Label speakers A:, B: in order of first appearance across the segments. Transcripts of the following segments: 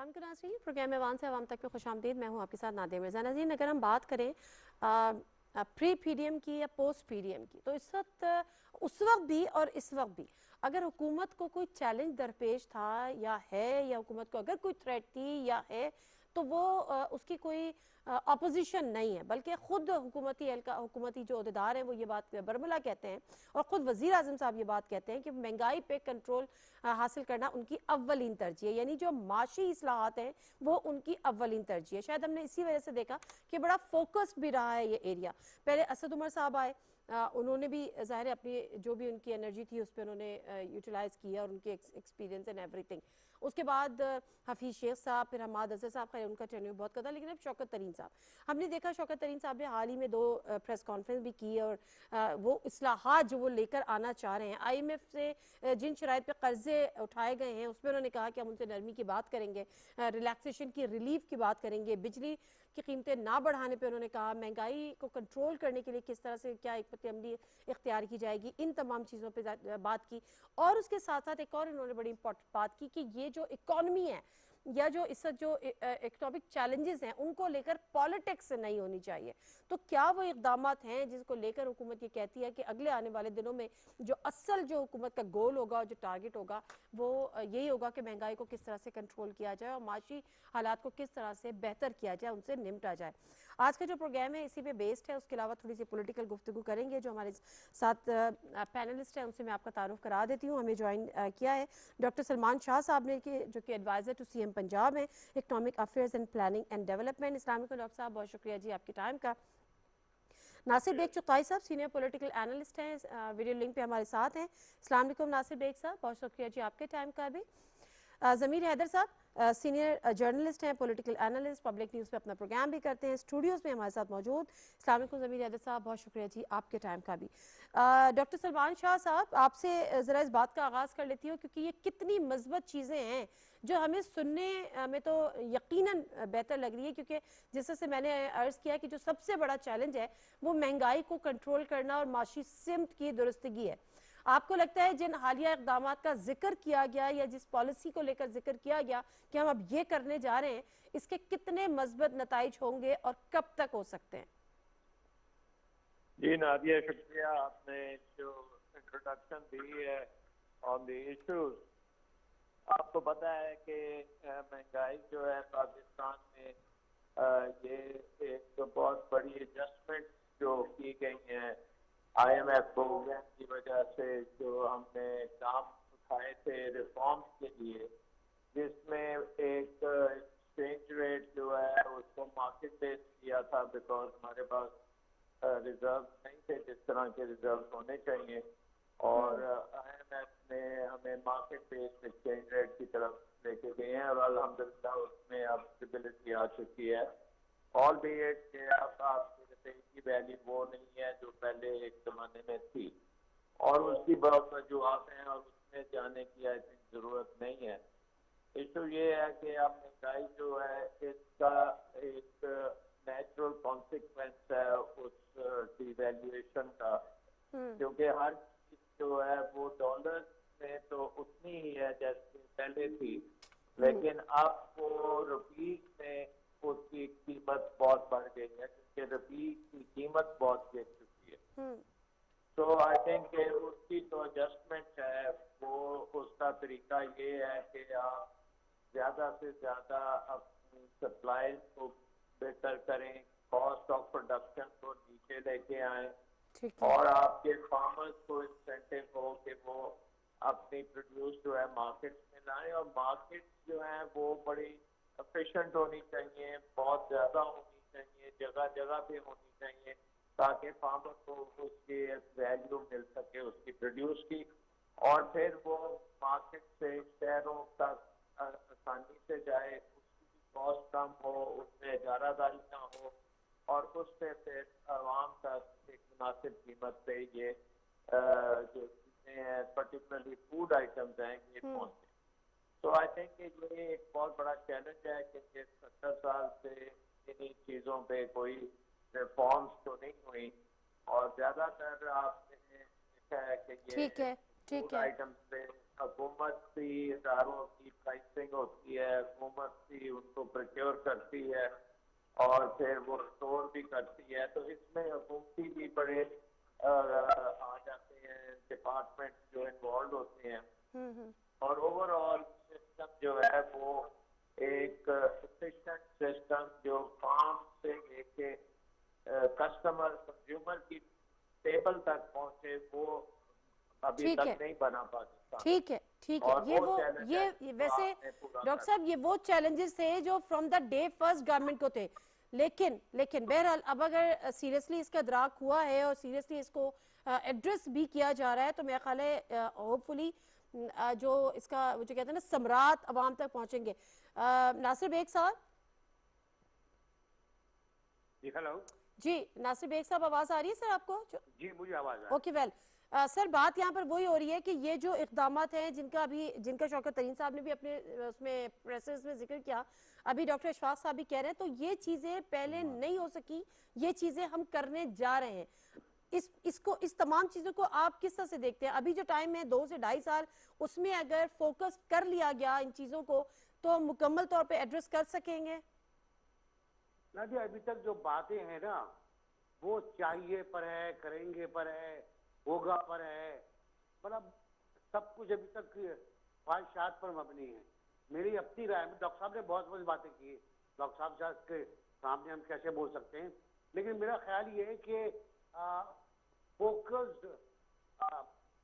A: नाज़रीन, प्रोग्राम ऐवान से आवाम तक में खुशामदीद। मैं हूँ आपके साथ नादिया मिर्ज़ा। नाज़रीन, अगर हम बात करें प्री पीडीएम की या पोस्ट पीडीएम की, तो इस वक्त उस वक्त भी और इस वक्त भी अगर हुकूमत को कोई चैलेंज दरपेश था या है, या हुकूमत को अगर कोई थ्रेट थी या है, तो वो उसकी कोई अपोजिशन नहीं है, बल्कि खुद हुकूमती जो अहदेदार हैं वो ये बात बरमला कहते हैं, और खुद वज़ीर आज़म साहब ये बात कहते हैं कि महंगाई पे कंट्रोल हासिल करना उनकी अव्वलीन तरजीह है। यानी जो माशी इस्लाहात हैं वो उनकी अव्वलीन तरजीह है। शायद हमने इसी वजह से देखा कि बड़ा फोकस्ड भी रहा है ये एरिया। पहले असद उमर साहब आए, उन्होंने भी ज़ाहिर अपनी जो भी उनकी एनर्जी थी उस पर उन्होंने यूटिलाइज़ किया, और उनके एक्सपीरियंस एंड एवरीथिंग। उसके बाद हफीज़ शेख साहब, फिर हमाद अजहर साहब, खैर उनका टेन्योर बहुत कथा, लेकिन अब शौकत तरीन साहब। हमने देखा शौकत तरीन साहब ने हाल ही में 2 प्रेस कॉन्फ्रेंस भी की, और वो इस्लाहात जो वो लेकर आना चाह रहे हैं, IMF से जिन शराइत पे कर्जे उठाए गए हैं उस पर उन्होंने कहा कि हम उनसे नरमी की बात करेंगे, रिलैक्सेशन की, रिलीफ की बात करेंगे, बिजली की कीमतें ना बढ़ाने पे उन्होंने कहा, महंगाई को कंट्रोल करने के लिए किस तरह से क्या हिकमत अमली इख्तियार की जाएगी, इन तमाम चीज़ों पर बात की। और उसके साथ साथ एक और इन्होंने बड़ी इंपॉर्टेंट बात की कि ये जो इकॉनमी है या जो इस जो इकोनॉमिक चैलेंजेस हैं उनको लेकर पॉलिटिक्स नहीं होनी चाहिए। तो क्या वो इकदाम हैं जिसको लेकर हुकूमत ये कहती है कि अगले आने वाले दिनों में जो असल जो हुकूमत का गोल होगा और जो टारगेट होगा वो यही होगा कि महंगाई को किस तरह से कंट्रोल किया जाए और माशी हालात को किस तरह से बेहतर किया जाए, उनसे निपटा जाए। आज का जो प्रोग्राम है इसी पे बेस्ड है। उसके अलावा थोड़ी सी पॉलिटिकल गुफ्तगू करेंगे। जो हमारे साथ पैनलिस्ट हैं उनसे मैं आपका तारुफ करा देती हूँ। हमें ज्वाइन किया है डॉक्टर सलमान शाह साहब ने, जो कि एडवाइजर टू CM पंजाब है, economic affairs and planning and development. Islamic doctor साहब, बहुत शुक्रिया जी आपके टाइम का। नासिर बेग चुगताई साहब सीनियर पॉलिटिकल एनालिस्ट हैं, वीडियो लिंक पे हमारे साथ हैं। अस्सलाम वालेकुम नासिर बेग साहब, बहुत शुक्रिया जी आपके टाइम का भी। ज़मीर हैदर साहब सीनियर जर्नलिस्ट हैं, पॉलिटिकल एनालिस्ट, पब्लिक न्यूज़ पे अपना प्रोग्राम भी करते हैं, स्टूडियोज़ में हमारे साथ मौजूद। अस्सलाम वालेकुम ज़मीर हैदर साहब, बहुत शुक्रिया जी आपके टाइम का भी। डॉक्टर सलमान शाह साहब, आपसे ज़रा इस बात का आगाज़ कर लेती हूँ, क्योंकि ये कितनी मज़बूत चीज़ें हैं जो हमें सुनने में तो यकीनन बेहतर लग रही है, क्योंकि जिस तरह से मैंने अर्ज़ किया कि जो सबसे बड़ा चैलेंज है वो महंगाई को कंट्रोल करना और माशी सिमत की दुरुस्तगी है। आपको लगता है जिन हालिया इकदाम का जिक्र किया गया या जिस पॉलिसी को लेकर जिक्र किया गया कि हम अब ये करने जा रहे हैं, इसके कितने मजबूत नताइज होंगे और कब तक हो सकते हैं?
B: जी नादिया, शुक्रिया, आपने जो इंट्रोडक्शन दी है ऑन द इश्यूज। आपको पता है कि महंगाई जो है पाकिस्तान में ये एक बहुत बड़ी एडजस्टमेंट जो की गई है IMF प्रोग्राम की वजह से, जो हमने काम उठाए थे रिफॉर्म्स के लिए, जिसमें एक एक्सचेंज रेट जो है उसको मार्केट बेस्ड किया था, बिकॉज हमारे पास रिजर्व नहीं थे जिस तरह के रिजर्व होने चाहिए, और IMF ने हमें मार्केट बेस्ड एक्सचेंज रेट की तरफ लेके गए हैं, और अल्हम्दुलिल्लाह उसमें अब स्टेबिलिटी आ चुकी है। ऑल बी एट के अब आपके रुपये की वैल्यू वो नहीं है जो पहले एक जमाने में थी, और उसकी बहुत वजूहत हैं और उसमें जाने की आई थिंक जरूरत नहीं है। इशू ये है कि अब महंगाई जो है इसका एक नेचुरल कॉन्सिक्वेंस है उस डिवैल्यूएशन का, क्योंकि हर चीज जो है वो डॉलर में तो उतनी ही है जैसे पहले थी, लेकिन अब वो रुपीज में उसकी कीमत बहुत बढ़ गई है, क्योंकि रुपीज की कीमत बहुत गिर चुकी है। तो आई थिंक उसकी जो एडजस्टमेंट है वो उसका तरीका ये है कि आप ज्यादा से ज्यादा अपनी सप्लाई को बेहतर करें, कॉस्ट ऑफ प्रोडक्शन को नीचे लेके आए, और आपके फार्मर्स को इंसेंटिव हो कि वो अपनी प्रोड्यूस जो है मार्केट में लाएं, और मार्केट जो है वो बड़ी एफिशिएंट होनी चाहिए, बहुत ज्यादा होनी चाहिए, जगह जगह पे होनी चाहिए, ताकि फार्मर को उसकी वैल्यू मिल सके उसकी प्रोड्यूस की, और फिर वो मार्केट से शहरों तक आसानी से जाए, उसकी कॉस्ट कम हो, उसमें इजारादारी ना हो, और उससे फिर आवाम तक एक मुनासिब कीमत पे ये जो चीजें हैं पर्टिकुलरली फूड आइटम्स हैं ये पहुंचे। तो आई थिंक ये एक बहुत बड़ा चैलेंज है, क्योंकि 70 साल से इन्हीं चीजों पे कोई रिफॉर्म्स तो नहीं हुई, और ज्यादातर आपने देखा है कि ये फूड आइटम्स पे हुकूमती इदारों की प्राइसिंग होती है, हुकूमत ही उनको प्रोक्योर करती है और फिर वो स्टोर भी करती है। तो इसमें हुकूमती भी बड़े आ जाते हैं, डिपार्टमेंट जो इन्वॉल्व होते हैं और ओवरऑल सिस्टम जो है वो एक एफिशिएंट सिस्टम जो फार्म से लेके कस्टमर कंज्यूमर की टेबल तक पहुंचे वो अभी
A: ठीक
B: तक
A: है,
B: नहीं बना पाकिस्तान।
A: ठीक है, ठीक है।
B: और
A: ये
B: वो
A: वो
B: चैलेंज
A: ये
B: है
A: ये
B: जो
A: वैसे
B: आपने पूरा
A: डॉक्टर
B: कर
A: साहब ये वो चैलेंजेस थे जो from the day first government को थे। लेकिन लेकिन बहरहाल अब अगर सीरियसली इसका इदराक हुआ है और सीरियसली इसको एड्रेस भी किया जा रहा है तो मेरा ख्याल है होपफुली जो इसका वो जो कहते हैं ना सम्राट अवाम तक पहुंचेंगे। नासिर बेग साहब।
C: जी हेलो।
A: जी नासिर बेग साहब, आवाज आ रही है सर आपको?
C: जी मुझे आवाज आ रही है।
A: ओके वेल सर, बात यहाँ पर वही हो रही है कि ये जो इक़दामात हैं जिनका शौकत तरीन साहब ने भी अपने उसमें प्रेसेस में जिक्र किया, अभी डॉक्टर अशफाक साहब भी कह रहे हैं, तो ये चीज़ें पहले नहीं हो सकी, ये चीज़ें हम करने जा रहे हैं। इस तमाम चीज़ों को आप किस तरह से देखते हैं? अभी जो टाइम है 2 से 2.5 साल, उसमें अगर फोकस कर लिया गया इन चीज़ों को तो हम मुकम्मल तौर पर एड्रेस कर सकेंगे?
C: ना जी, अभी तक जो बातें हैं ना वो चाहिए पर है, करेंगे पर है, होगा पर है, मतलब सब कुछ अभी तक ख्वाहिशात पर मबनी है। मेरी अपनी राय में डॉक्टर साहब ने बहुत बहुत बातें की, डॉक्टर साहब के सामने हम कैसे बोल सकते हैं, लेकिन मेरा ख्याल ये है कि फोकस्ड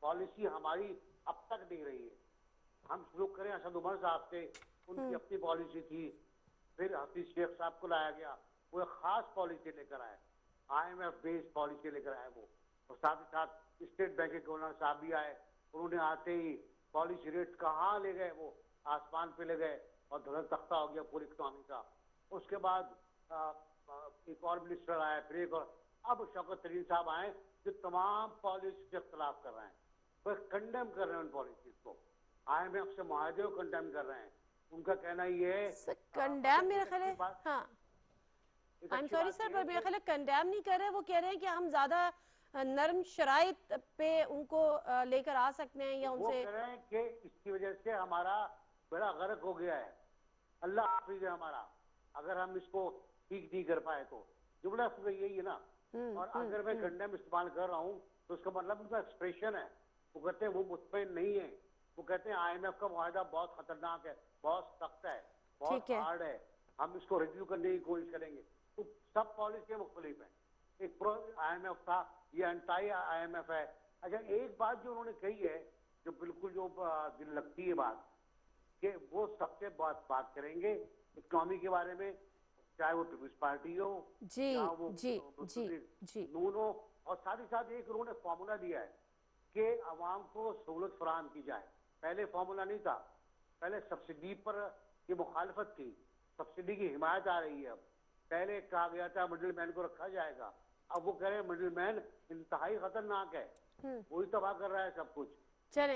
C: पॉलिसी हमारी अब तक नहीं रही है। हम शुरू करें असद उमर साहब से, उनकी अपनी पॉलिसी थी, फिर हफीज शेख साहब को लाया गया, वो एक खास पॉलिसी लेकर आए, IMF बेस्ड पॉलिसी लेकर आए वो, और साथ ही साथ स्टेट बैंक के गवर्नर साहब भी आए, उन्होंने आते ही पॉलिसी रेट कहाँ ले गए, वो आसमान पे ले गए और धरल तख्ता हो गया पूरी इकोनॉमी का। उसके बाद एक और मिनिस्टर आया, फिर एक और, अब शौकत तरीन साहब आए जो तमाम पॉलिसी के खिलाफ कर रहे हैं, वो कंडेम कर रहे हैं उन पॉलिसीज को, IMF से मुआहदे को कंडेम कर रहे हैं। उनका कहना ये है
A: कंडेम, मेरा ख्याल है, हाँ आई एम सॉरी सर, पर मेरा ख्याल है कंडेम नहीं कर रहे, वो कह रहे हैं कि हम ज्यादा नरम शराइत पे उनको लेकर आ सकते हैं या उनसे,
C: वो कह रहे हैं कि इसकी वजह से हमारा बड़ा गर्क हो गया है, अल्लाह हाफिज है हमारा, अगर हम इसको ठीक नहीं कर पाए तो। जुमला यही है ना। और अगर मैं कंडेम इस्तेमाल कर रहा हूँ तो उसका मतलब उनका एक्सप्रेशन है, वो कहते हैं वो मुतमईन नहीं है, वो कहते हैं IMF का मुआहदा बहुत खतरनाक है, बहुत सख्त है, बहुत हार्ड है, हम इसको रिव्यू करने की कोशिश करेंगे। तो सब पॉलिसी मुख्तलिफ है, एक प्रो IMF था, ये एंटी IMF है। अच्छा, एक बात जो उन्होंने कही है जो बिल्कुल जो दिल लगती है बात, कि वो सबसे बात करेंगे इकोनॉमी के बारे में, चाहे वो पीपल्स पार्टी हो, चाहे वो नून हो, और साथ ही साथ एक उन्होंने फॉर्मूला दिया है कि अवाम को सहूलत फराहम की जाए। पहले फॉर्मूला नहीं था, पहले सब्सिडी पर की मुखालफत थी, सब्सिडी की हिमायत आ रही है अब। पहले कहा गया था मिडिल मैन को रखा जाएगा, अब वो कह रहे हैं मिडिल मैन इंतहाई खतरनाक है, वही तबाह कर रहा है सब कुछ।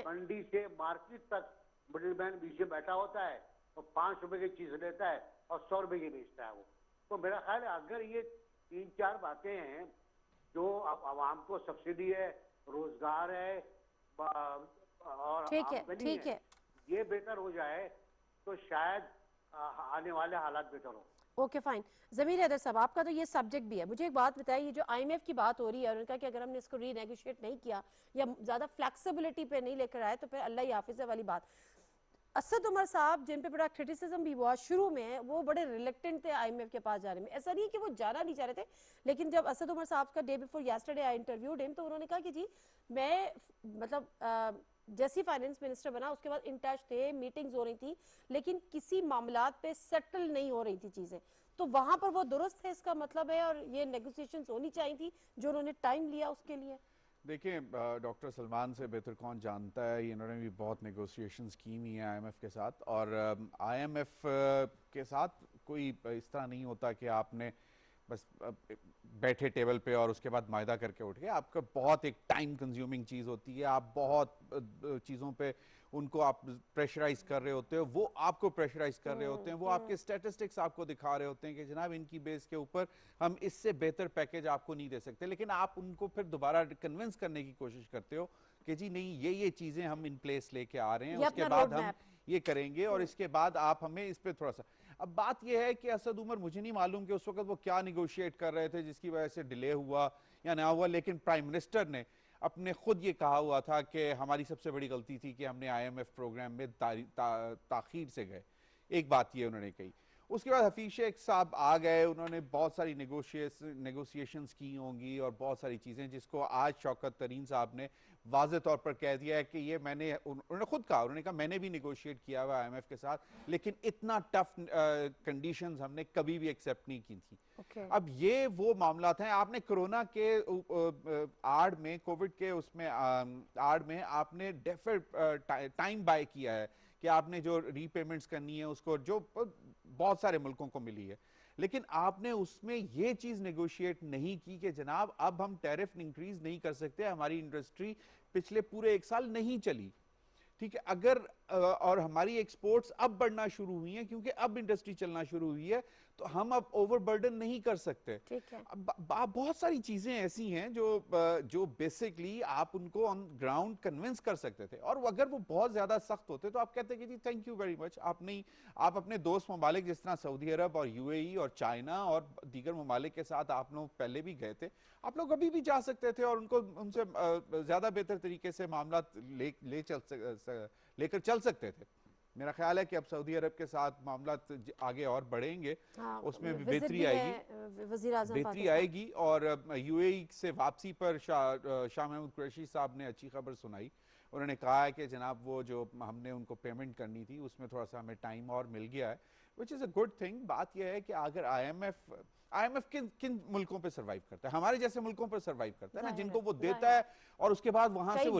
C: मंडी से मार्केट तक मिडिल मैन बीच में बैठा होता है और 5 रुपए की चीज लेता है और 100 रुपए की बेचता है वो। तो मेरा ख्याल है अगर ये 3-4 बातें हैं जो आवाम को सब्सिडी है, रोजगार है और आमदनी है, ये बेहतर हो जाए तो शायद आने वाले हालात बेहतर हो।
A: Okay fine. ज़मीर हैदर साहब, आपका तो ये सब्जेक्ट भी है, मुझे एक बात बताइए, जो IMF की बात हो रही है और उनका कि अगर हमने इसको रीनेगोशिएट नहीं किया या ज़्यादा फ्लेक्सिबिलिटी पे नहीं लेकर आए तो फिर अल्लाह ही हाफिज़ वाली बात। असद उमर साहब जिन पे बड़ा क्रिटिसिज्म भी हुआ शुरू में, वो बड़े रिलेक्टेंट थे IMF के पास जाने में। ऐसा नहीं कि वो जाना नहीं चाह रहे थे, लेकिन जब असद उमर साहब का day before yesterday I interviewed him, तो उन्होंने कहा कि जी मैं मतलब जैसी फाइनेंस मिनिस्टर बना उसके बाद इन टच थे, मीटिंग्स हो रही थी, लेकिन किसी मामलात पे सेटल नहीं हो रही थी चीजें। तो वहां पर वो दुरुस्त है, इसका मतलब है, और ये नेगोशिएशंस होनी चाहिए थी जो उन्होंने टाइम लिया उसके लिए।
D: देखिए, डॉक्टर सलमान से बेहतर कौन जानता है, इन्होंने भी बहुत नेगोशिएशंस की हुई हैं IMF के साथ, और IMF के साथ कोई इस तरह नहीं होता कि आपने बस बैठे टेबल पे और उसके बाद मायदा करके उठ गए। आपका बहुत एक टाइम कंज्यूमिंग चीज़ होती है, आप बहुत चीज़ों पे उनको आप प्रेशराइज कर रहे होते हो, वो आपको प्रेशराइज कर रहे होते हैं, वो आपके स्टैटिस्टिक्स आपको दिखा रहे होते हैं कि जनाब इनकी बेस के ऊपर हम इससे बेहतर पैकेज आपको नहीं दे सकते, लेकिन आप उनको फिर दोबारा कन्विंस करने की कोशिश करते हो कि जी नहीं ये चीजें हम इन प्लेस लेके आ रहे हैं,
A: ये
D: उसके
A: अपना
D: बाद
A: रोड
D: हम
A: मैप।
D: ये करेंगे और इसके बाद आप हमें इस पे थोड़ा सा। अब बात यह है कि असद उमर, मुझे नहीं मालूम कि उस वक्त वो क्या निगोशिएट कर रहे थे जिसकी वजह से डिले हुआ या ना हुआ, लेकिन प्राइम मिनिस्टर ने अपने खुद ये कहा हुआ था कि हमारी सबसे बड़ी गलती थी कि हमने IMF प्रोग्राम में ताखीर से गए। एक बात ये उन्होंने कही। उसके बाद हफीज शेख साहब आ गए, उन्होंने बहुत सारी नेगोशिएशंस की होंगी और बहुत सारी चीज़ें, जिसको आज शौकत तरीन साहब ने वाज़े तौर पर कह दिया है कि ये उन्होंने खुद कहा, उन्होंने कहा मैंने भी नेगोशिएट किया हुआ IMF के साथ, लेकिन इतना टफ कंडीशंस हमने कभी भी एक्सेप्ट नहीं की थी। अब ये वो मामला हैं, आपने कोरोना के आड़ में, कोविड के उसमें आड़ में आपने डेफिनेट टाइम बाय किया है कि आपने जो रीपेमेंट्स करनी है उसको, जो बहुत सारे मुल्कों को मिली है, लेकिन आपने उसमें ये चीज नेगोशिएट नहीं की कि जनाब अब हम टैरिफ इंक्रीज नहीं कर सकते, हमारी इंडस्ट्री पिछले पूरे 1 साल नहीं चली, ठीक है। अगर और हमारी एक्सपोर्ट्स अब बढ़ना शुरू हुई हैं क्योंकि अब इंडस्ट्री चलना शुरू हुई है, तो हम अब ओवरबर्डन नहीं कर सकते।
A: ठीक है।
D: बहुत सारी चीजें ऐसी हैं जो बेसिकली आप उनको ऑन ग्राउंड कन्विंस कर सकते थे, और अगर वो बहुत ज्यादा सख्त होते तो आप कहते कि जी थैंक यू वेरी मच, आप नहीं, आप अपने दोस्त ममालिक जिस तरह सऊदी अरब और UAE और चाइना और दीगर ममालिक के साथ आप लोग पहले भी गए थे, आप लोग अभी भी जा सकते थे और उनको उनसे ज्यादा बेहतर तरीके से मामला लेकर चल सकते थे। मेरा ख्याल है कि अब सऊदी अरब के साथ मामला आगे और बढ़ेंगे,
A: हाँ,
D: उसमें भी
A: विजिट
D: बेहतरी
A: भी
D: आएगी,
A: है वजीर आज़म
D: बेहतरी
A: पाकिस्तान।
D: आएगी। और UAE से वापसी पर शाह महमूद कुरैशी साहब ने अच्छी खबर सुनाई। उन्होंने कहा है कि जनाब वो जो हमने उनको पेमेंट करनी थी उसमें थोड़ा सा हमें टाइम और मिल गया है, which is a good thing. बात यह है कि अगर IMF किन किन मुल्कों पे सर्वाइव करता है, हमारे जैसे मुल्कों पर सर्वाइव करता है ना, जिनको वो देता है और उसके बाद वहां से वो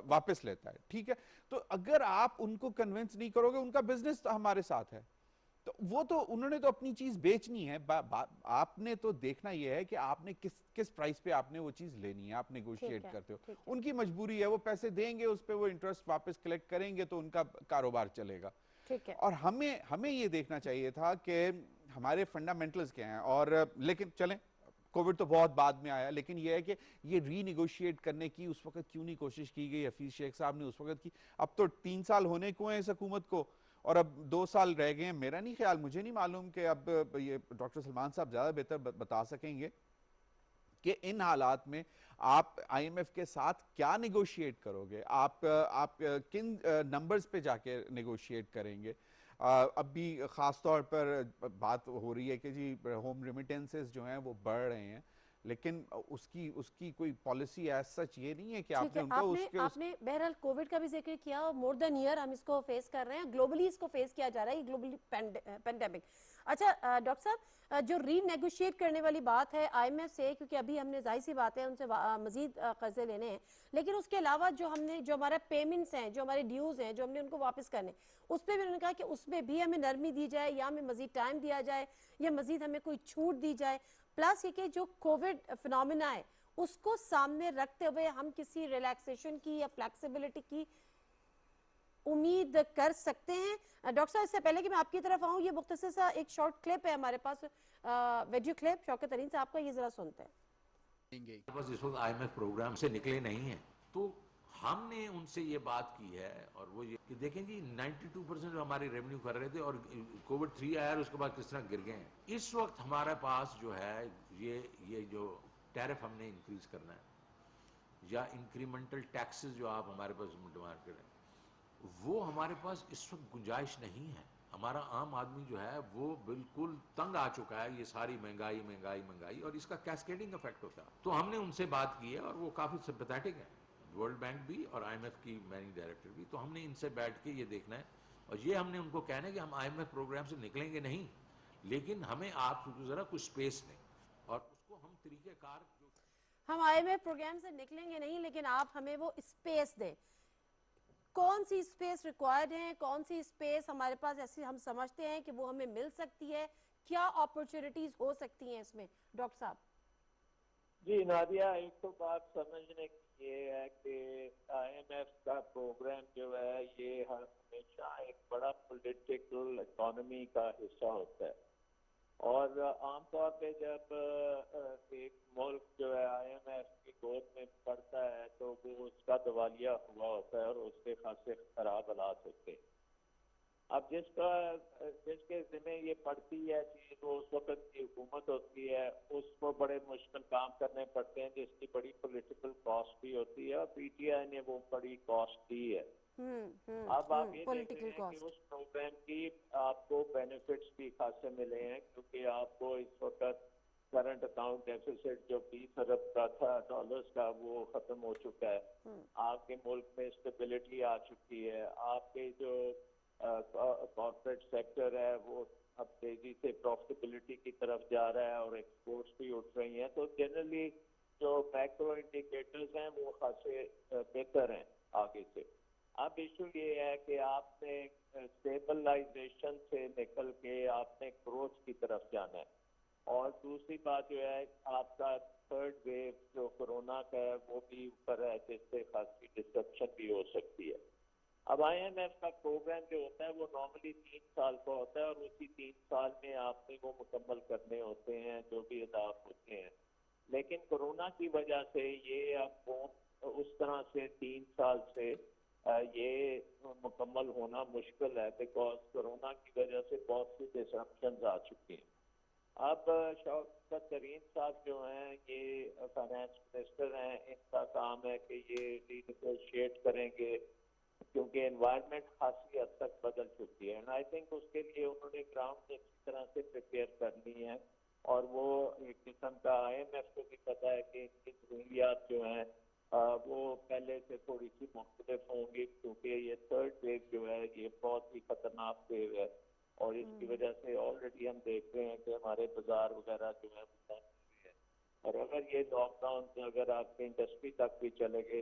D: वापस लेता है, ठीक है। तो अगर आप उनको कन्विंस नहीं करोगे, उनका बिजनेस तो हमारे साथ है, तो वो तो उन्होंने तो अपनी चीज बेचनी है, आपने तो देखना यह है कि आपने किस प्राइस पे आपने वो चीज लेनी है, आप नेगोशिएट करते हो। उनकी मजबूरी है, वो पैसे देंगे, उस पे वो इंटरेस्ट वापस कलेक्ट करेंगे तो उनका कारोबार चलेगा,
A: ठीक है।
D: और हमें ये देखना चाहिए था कि हमारे फंडामेंटल्स क्या हैं। और लेकिन चलें, कोविड तो बहुत बाद में आया, लेकिन यह है कि ये रीनिगोशिएट करने की उस वक्त क्यों नहीं कोशिश की गई, हफीज शेख साहब ने उस वक्त की। अब तो 3 साल होने को हैं इस हुकूमत को और अब 2 साल रह गए हैं। मेरा नहीं ख्याल, मुझे नहीं मालूम कि अब ये डॉक्टर सलमान साहब ज्यादा बेहतर बता सकेंगे कि इन हालात में आप IMF के साथ क्या निगोशिएट करोगे, आप किन नंबर्स पे जाके निगोशिएट करेंगे। अब भी खास तौर पर बात हो रही है कि जी होम रेमिटेंसेस जो हैं वो बढ़ रहे हैं, लेकिन उसकी कोई पॉलिसी एज सच ये नहीं है कि आपने उनको
A: आपने बहरहाल कोविड का भी जिक्र किया, मोर देन ईयर हम इसको फेस कर रहे हैं, ग्लोबली इसको फेस किया जा रहा है, ये ग्लोबली पेंडेमिक। अच्छा डॉक्टर साहब, जो रीनेगोशिएट करने वाली बात है IMF से, क्योंकि अभी हमने जाहिर सी बात है उनसे मजीद कर्जे लेने हैं, लेकिन उसके अलावा जो हमारे पेमेंट्स हैं, जो हमारे ड्यूज हैं, जो हमने उनको वापस करने, उस पर भी उन्होंने कहा कि उसमें भी हमें नरमी दी जाए या हमें मजीद टाइम दिया जाए या मजीद हमें कोई छूट दी जाए। प्लस ये कि जो कोविड फिनोमिना है उसको सामने रखते हुए हम किसी रिलैक्सेशन की या फ्लेक्सिबिलिटी की उम्मीद कर सकते हैं। डॉक्टर साहब, इससे पहले कि मैं आपकी तरफ आऊं, ये मुख्तसर सा एक शॉर्ट क्लिप है हमारे पास, वीडियो क्लिप शौकत तरीन साहब का, ये जरा सुनते हैं।
E: बस इस वक्त IMF प्रोग्राम से निकले नहीं है, तो हमने उनसे ये बात की है और वो ये कि देखें जी 92% जो हमारी रेवेन्यू कर रहे थे और कोविड 3 आया और उसके बाद किस तरह गिर गए हैं। इस वक्त हमारे पास जो है ये जो टैरिफ हमने इंक्रीज करना है या इंक्रीमेंटल टैक्सेस जो आप हमारे पास डिमांड करें, वो हमारे पास इस वक्त गुंजाइश नहीं है। हमारा आम आदमी जो है वो बिल्कुल तंग आ चुका है, ये सारी महंगाई महंगाई महंगाई, और इसका कैस्केडिंग इफेक्ट होता है। तो हमने उनसे बात की है और वो काफ़ी सिंपैथेटिक है, वर्ल्ड बैंक भी और IMF की मैनेजिंग डायरेक्टर भी। तो हमने इनसे बैठ के ये देखना है और ये हमने उनको कहना है कि हम IMF प्रोग्राम से निकलेंगे नहीं, लेकिन हमें आप ज़रा कुछ स्पेस दें और उसको हम तरीक़ेकार,
A: हम IMF प्रोग्राम से निकलेंगे नहीं लेकिन आप हमें वो स्पेस दें। कौन सी स्पेस रिक्वायर्ड है, कौन सी स्पेस हमारे पास ऐसी हम समझते हैं कि वो हमें मिल सकती है, क्या अपॉर्चुनिटीज हो सकती हैं इसमें डॉक्टर साहब?
B: जी नादिया, एक तो बात समझने की ये है कि IMF का प्रोग्राम जो है ये हमेशा एक बड़ा पॉलिटिकल इकोनॉमी का हिस्सा होता है। और आमतौर पे जब एक मुल्क जो है IMF की गोद में पड़ता है तो वो उसका दिवालिया हुआ होता है और उसके खासे खराब हालात होते हैं। अब जिसके जिम्मे ये पड़ती है चीज, वो उस वक्त की हुकूमत होती है, उसको बड़े मुश्किल काम करने पड़ते हैं जिसकी बड़ी पॉलिटिकल कॉस्ट भी होती है और PTI ने वो बड़ी कॉस्ट दी है। अब आप ये देख रहे हैं कि उस प्रोग्राम की आपको बेनिफिट्स भी खासे मिले हैं, क्योंकि आपको इस वक्त करंट अकाउंट डेफिसिट जो 20 अरब का था डॉलर्स का, वो खत्म हो चुका है। आपके मुल्क में स्टेबिलिटी आ चुकी है। आपके जो कॉर्पोरेट सेक्टर है वो अब तेजी से प्रॉफिटेबिलिटी की तरफ जा रहा है और एक्सपोर्ट्स भी उठ रही हैं। तो जनरली जो मैक्रो इंडिकेटर्स हैं वो खासे बेहतर हैं आगे से। अब इशू ये है कि आपने स्टेबलाइजेशन से निकल के आपने ग्रोथ की तरफ जाना है। और दूसरी बात जो है, आपका थर्ड वेव जो कोरोना का है वो भी ऊपर है, जिससे खासी डिस्ट्रप्शन भी हो सकती है। अब IMF का प्रोग्राम जो होता है वो नॉर्मली 3 साल का होता है और उसी 3 साल में आपने वो मुकम्मल करने होते हैं जो भी अहदाफ होते हैं। लेकिन कोरोना की वजह से ये अब उस तरह से 3 साल से ये मुकम्मल होना मुश्किल है, बिकॉज कोरोना की वजह से बहुत सी डिसरप्शंस आ चुकी हैं। अब शौकत तरीन साहब जो हैं, ये फाइनेंस मिनिस्टर हैं, इनका काम है कि ये रिनेगोशिएट करेंगे, क्योंकि एनवायरनमेंट खासी हद तक बदल चुकी है। एंड आई थिंक उसके लिए उन्होंने ग्राउंड अच्छी तरह से प्रिपेयर करनी है। और वो एक किस्म का IMF को भी पता है कि इनकी जरूरियात जो हैं वो पहले से थोड़ी सी मुख्तलिफ होंगी, क्योंकि ये थर्ड वेव जो है ये बहुत ही खतरनाक वेव है। और इसकी वजह से ऑलरेडी हम देख रहे हैं कि हमारे बाजार वगैरह जो है वो बंद हुए हैं। और अगर ये लॉकडाउन अगर आपके इंडस्ट्री तक भी चले गए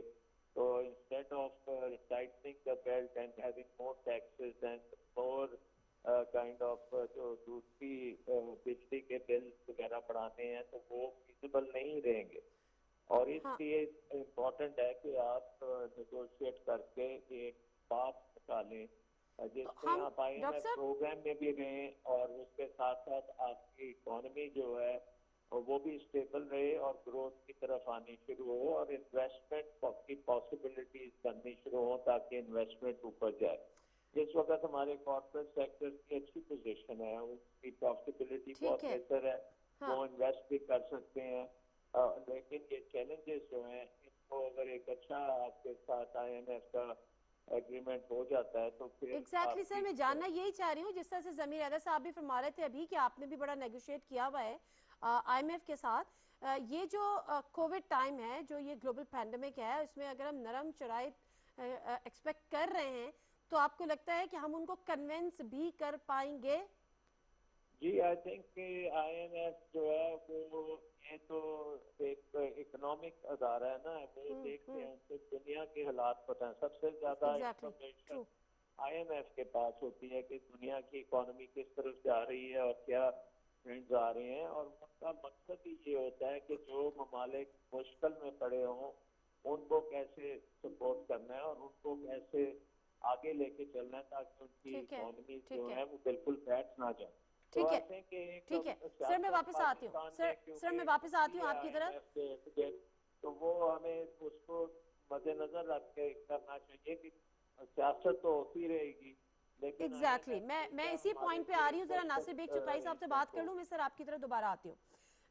B: तो instead of tightening the belt and having more taxes and more kind of जो दूसरी बिजली के बिल वगैरह बढ़ाने हैं, तो वो फिजिबल नहीं रहेंगे। और इसलिए इम्पोर्टेंट है कि आप नेगोशिएट करके एक बात निकालें जिसमें आप IMF प्रोग्राम में भी रहें और उसके साथ साथ आपकी इकोनॉमी जो है वो भी स्टेबल रहे और ग्रोथ की तरफ आनी शुरू हो और इन्वेस्टमेंट की पॉसिबिलिटीज बननी शुरू हो, ताकि इन्वेस्टमेंट ऊपर जाए। इस वक्त हमारे कॉर्पोरेट सेक्टर की अच्छी पोजीशन है, उनकी प्रॉफिटेबिलिटी बहुत बेहतर है, वो इन्वेस्ट भी कर सकते हैं। लेकिन ये चैलेंजेस जो हैं, इनको अगर एक अच्छा आपके साथ IMF का एग्रीमेंट हो जाता है तो फिर
A: एग्जैक्टली सर, मैं जानना यही चाह रही हूँ, जिस तरह से जमीर हैदर साहब भी फरमा रहे थे अभी कि आपने भी बड़ा नेगोशिएट किया हुआ है IMF के साथ। ये जो कोविड टाइम है, जो ये ग्लोबल पैंडेमिक है, इसमें अगर हम नरम चढ़ाई एक्सपेक्ट कर रहे हैं तो आपको लगता है कि हम उनको कन्विंस भी कर पाएंगे?
B: जी, आई थिंक IMF जो है वो ये तो एक इकोनॉमिक अदारा है ना, वो देखते हैं, उनको दुनिया के हालात पता है। सबसे ज्यादा इंफॉर्मेशन IMF के पास होती है कि दुनिया की इकोनॉमी किस तरफ जा रही है और क्या ट्रेंड्स आ रहे हैं। और उनका मकसद ही ये होता है कि जो ममालिक मुश्किल में पड़े हों उनको कैसे सपोर्ट करना है और उनको कैसे आगे लेके चलना है, ताकि उनकी इकोनॉमी जो है वो बिल्कुल बैठ ना जाए।
A: ठीक है, ठीक है सर, मैं वापस आती हूँ सर मैं वापस आती हूँ आपकी तरफ।
B: तो वो हमें उसको मद्देनजर रख के करना चाहिए कि सियासत तो होती रहेगी, लेकिन
A: एग्जैक्टली मैं इसी पॉइंट पे आ रही हूँ। जरा नासिर बेग चुकाई साहब से बात कर लूँ। मैं सर आपकी तरफ दोबारा आती हूँ।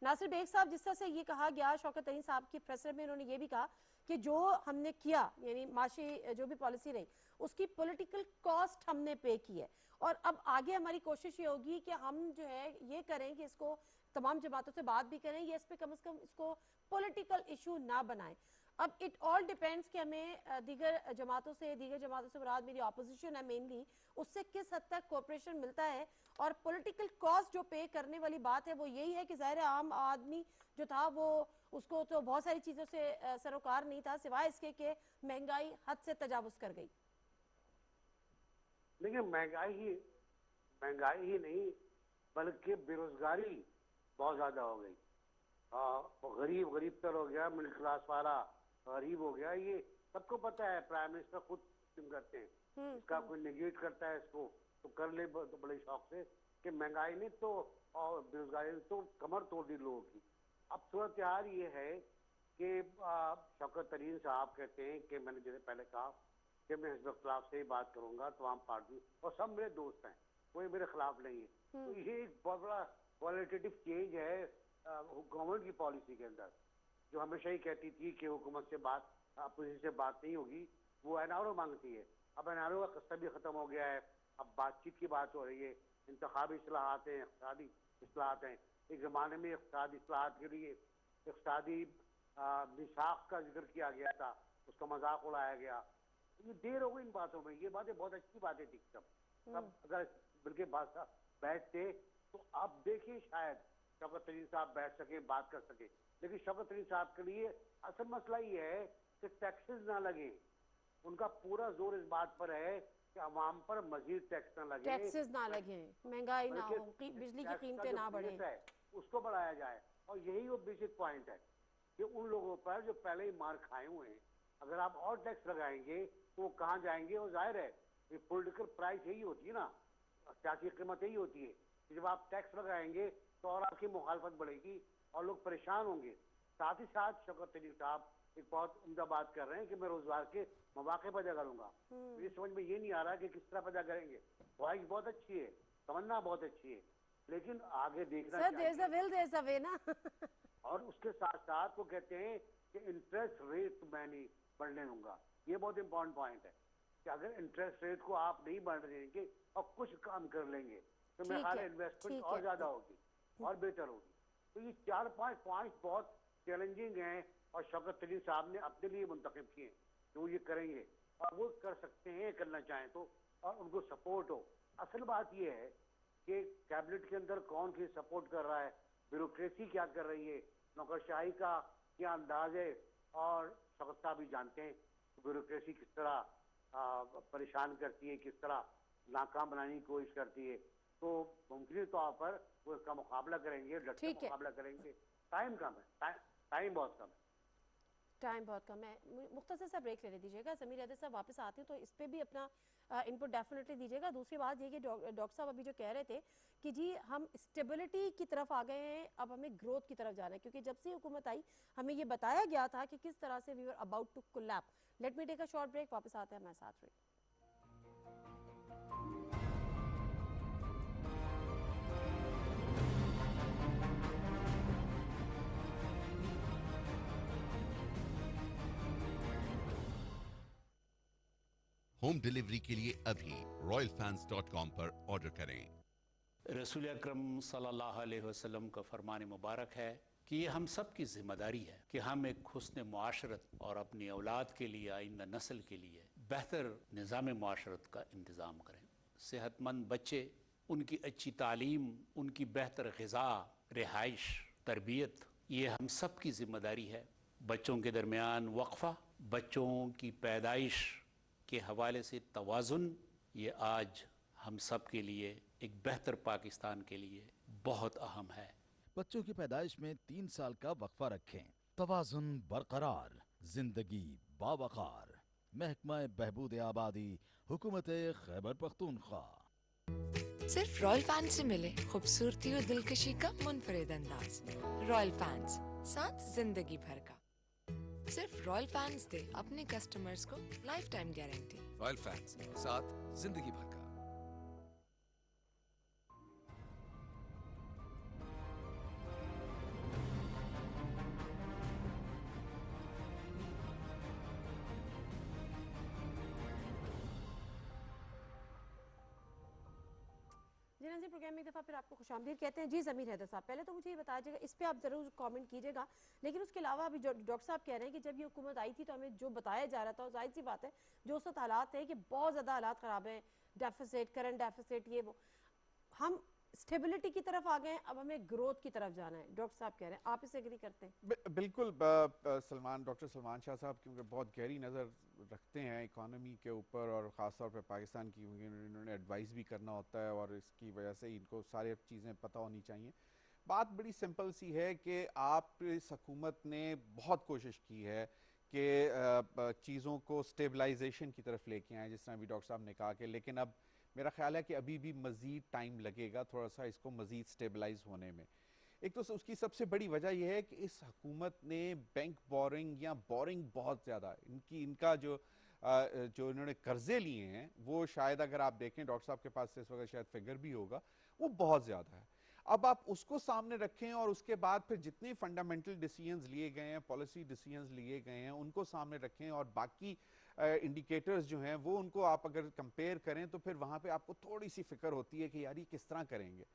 A: नासिर बेग साहब, जिस तरह से ये कहा गया, शौकत तरीन साहब की प्रेस में उन्होंने ये भी कहा कि जो हमने किया, यानी माशी जो भी पॉलिसी रही, उसकी पॉलिटिकल कॉस्ट हमने पे की है। और अब आगे हमारी कोशिश ये होगी कि हम जो है ये करें कि इसको तमाम जमातों से बात भी करें, ये इस पे कम से कम इसको पॉलिटिकल इशू ना बनाएं। अब इट ऑल डिपेंड्स कि हमें दीगर जमातों से मुराद मेरी ऑपोजिशन है मेनली, उससे किस हद तक कोऑपरेशन मिलता है। और पॉलिटिकल कॉस्ट जो पे करने वाली बात है वो यही है कि ज़ाहिर आम आदमी जो था वो उसको तो बहुत सारी चीज़ों से सरोकार नहीं था, सिवाय इसके कि महंगाई हद से तजावुज कर गई।
C: देखिए, महंगाई ही नहीं बल्कि बेरोजगारी बहुत ज्यादा हो गई। गरीब तर हो गया, मिडिल क्लास वाला गरीब हो गया। ये सबको पता है, प्राइम मिनिस्टर खुद करते हैं। इसका कोई नेगेट करता है इसको तो कर ले तो बड़े शौक से, कि महंगाई ने तो और बेरोजगारी ने तो कमर तोड़ दी लोगों की। अब सूरत हाल ये है कि शौकत तरीन साहब कहते हैं कि मैंने जैसे पहले कहा कि मैं हिज़्ब इख्तिलाफ से ही बात करूंगा, तमाम पार्टी और सब मेरे दोस्त हैं, कोई मेरे खिलाफ नहीं है। तो ये एक बहुत बड़ा क्वालिटेटिव चेंज है गवर्नमेंट की पॉलिसी के अंदर, जो हमेशा ही कहती थी कि हुकूमत से बात, अपोजिशन से बात नहीं होगी, वो एनआरओ मांगती है। अब एनआरओ का किस्सा भी खत्म हो गया है, अब बातचीत की बात हो रही है, इंतखाबी इस्लाहात हैं, इक़्तिसादी इस्लाहात हैं। एक ज़माने में इक़्तिसादी इस्लाहात के लिए इक़्तिसादी मिसाक का जिक्र किया गया था, उसका मजाक उड़ाया गया। ये देर हो गई इन बातों में, ये बातें बहुत अच्छी बातें थी सब अगर बिल्कुल बैठते तो आप देखिए शायद शौकत तरीन साहब बैठ सके, बात कर सके। लेकिन शौकत तरीन साहब के लिए असल मसला ये है कि टैक्सेस ना लगे, उनका पूरा जोर इस बात पर है कि अवाम पर मजीद टैक्स ना लगे,
A: टैक्सेस ना लगे, महंगाई ना हो, बिजली की कीमतें ना बढ़े,
C: उसको बढ़ाया जाए। और यही वो बेसिक पॉइंट है कि उन लोगों पर जो पहले ही मार खाए हुए हैं, अगर आप और टैक्स लगाएंगे तो वो कहाँ जाएंगे? वो जाहिर है ये पॉलिटिकल प्राइस यही होती है ना, सियासी कीमत यही होती है कि जब आप टैक्स लगाएंगे तो और आपकी मुखालफत बढ़ेगी और लोग परेशान होंगे। साथ ही साथ शौकत तरीन साहब एक बहुत उम्दा बात कर रहे हैं कि मैं रोजगार के मौके पैदा करूंगा। मेरी समझ में ये नहीं आ रहा कि किस तरह पैदा करेंगे। ख्वाहिश बहुत अच्छी है, तमन्ना बहुत अच्छी है, लेकिन आगे देखना चाहिए
A: ना।
C: और उसके साथ साथ वो कहते हैं कि इंटरेस्ट रेट मैं नहीं बढ़ने दूंगा। ये बहुत इंपॉर्टेंट पॉइंट है कि अगर इंटरेस्ट रेट को आप नहीं बढ़ देंगे और कुछ काम कर लेंगे तो मेरे ख्याल इन्वेस्टमेंट और ज्यादा होगी और बेहतर होगी। तो ये 4-5 पॉइंट बहुत चैलेंजिंग हैं और शौकत तरीन साहब ने अपने लिए मुंतखब किए कि वो ये करेंगे और वो कर सकते हैं करना चाहें तो, और उनको सपोर्ट हो। असल बात ये है कि कैबिनेट के अंदर कौन किस सपोर्ट कर रहा है, ब्यूरोक्रेसी क्या कर रही है, नौकरशाही का क्या अंदाज है, और शौकत साहब भी जानते हैं ब्यूरोक्रेसी किस तरह परेशान करती है, किस तरह नाकाम बनाने की कोशिश करती है। तो मुमकिन तौर पर वो इसका मुकाबला करेंगे, डट के मुकाबला करेंगे। टाइम कम है, टाइम बहुत कम है।
A: टाइम बहुत कम है। मुख्तसर सा ब्रेक लेने दीजिएगा, ज़मीर हैदर साहब वापस आते हैं तो इस पे भी अपना इनपुट डेफिनेटली दीजिएगा। दूसरी बात ये कि डॉक्टर साहब अभी जो कह रहे थे कि जी हम स्टेबिलिटी की तरफ आ गए हैं, अब हमें ग्रोथ की तरफ जाना है, क्योंकि जब से हुकूमत आई हमें ये बताया गया था कि किस तरह से we were about to collapse. Let me take a short break, वापस आते हैं हमारे साथ।
F: होम डिलीवरी के लिए अभी royalfans.com पर ऑर्डर करें।
G: रसूल अकरम सल्लल्लाहु अलैहि वसल्लम का फरमान मुबारक है कि ये हम सब की जिम्मेदारी है कि हम एक हुस्न मुआशरत और अपनी औलाद के लिए, आइंदा नस्ल के लिए बेहतर निज़ाम मुआशरत का इंतज़ाम करें। सेहतमंद बच्चे, उनकी अच्छी तालीम, उनकी बेहतर ग़िज़ा, रिहाइश, तरबियत, ये हम सब की जिम्मेदारी है। बच्चों के दरमियान वक्फ़ा, बच्चों की पैदाइश के हवाले से तवाज़ुन, ये आज हम सब के लिए, एक बेहतर पाकिस्तान के लिए बहुत अहम है।
H: बच्चों की पैदाइश में 3 साल का वक्फा रखें। तवाज़ुन बरकरार, जिंदगी बावकार। महकमा बहबूद आबादी, हुकूमत खैबर पख्तूनख्वा।
I: सिर्फ रॉयल फैंस से मिले खूबसूरती और दिलकशी का मुनफरिद अंदाज। रॉयल फैंस, साथ जिंदगी भर का। सिर्फ रॉयल फैंस दे अपने कस्टमर्स को life time guarantee.
J: Royal fans, साथ जिंदगी भर का।
A: जी नाज़रीन, प्रोग्राम में एक दफ़ा फिर आपको खुशामदीद कहते हैं। जी ज़मीर हैदर साहब, पहले तो मुझे ये बताइएगा, इस पे आप ज़रूर कमेंट कीजिएगा, लेकिन उसके अलावा अभी डॉक्टर साहब कह रहे हैं कि जब ये हुकूमत आई थी तो हमें जो बताया जा रहा था, जाहिर सी बात है जो उस वक्त हालात है कि बहुत ज़्यादा हालात ख़राब हैं, डेफिसिट, करंट डेफिसिट, ये वो, हम स्टेबिलिटी की तरफ आ गए, अब हमें ग्रोथ की तरफ जाना है, डॉक्टर साहब कह रहे हैं। आप इससे एग्री करते हैं?
D: बिल्कुल। डॉक्टर सलमान शाह साहब क्योंकि बहुत गहरी नज़र रखते हैं इकॉनमी के ऊपर और ख़ास तौर पे पाकिस्तान की, इन्होंने एडवाइस भी करना होता है और इसकी वजह से इनको सारी चीज़ें पता होनी चाहिए। बात बड़ी सिंपल सी है कि आप इस हुकूमत ने बहुत कोशिश की है कि चीज़ों को स्टेबलाइजेशन की तरफ लेके आए, जिस तरह अभी डॉक्टर साहब ने कहा कि, लेकिन अब मेरा ख्याल है कि अभी भी मज़ीद टाइम लगेगा थोड़ा सा इसको मज़ीद स्टेबलाइज होने में। एक तो उसकी सबसे बड़ी वजह यह है कि इस हुकूमत ने बैंक बोरिंग या बोरिंग बहुत ज़्यादा इनका जो इन्होंने कर्जे लिए हैं वो शायद अगर आप देखें, डॉक्टर साहब के पास इस वक्त शायद फिगर भी होगा, वो बहुत ज़्यादा है। अब आप उसको सामने रखें और उसके बाद फिर जितने फंडामेंटल डिसीजंस लिए गए हैं, पॉलिसी डिसीजंस लिए गए हैं, उनको सामने रखें और बाकी इंडिकेटर्स जो हैं वो उनको आप अगर कंपेयर करें तो फिर वहाँ पे आपको थोड़ी सी फिक्र होती है कि यार ये किस तरह करेंगे,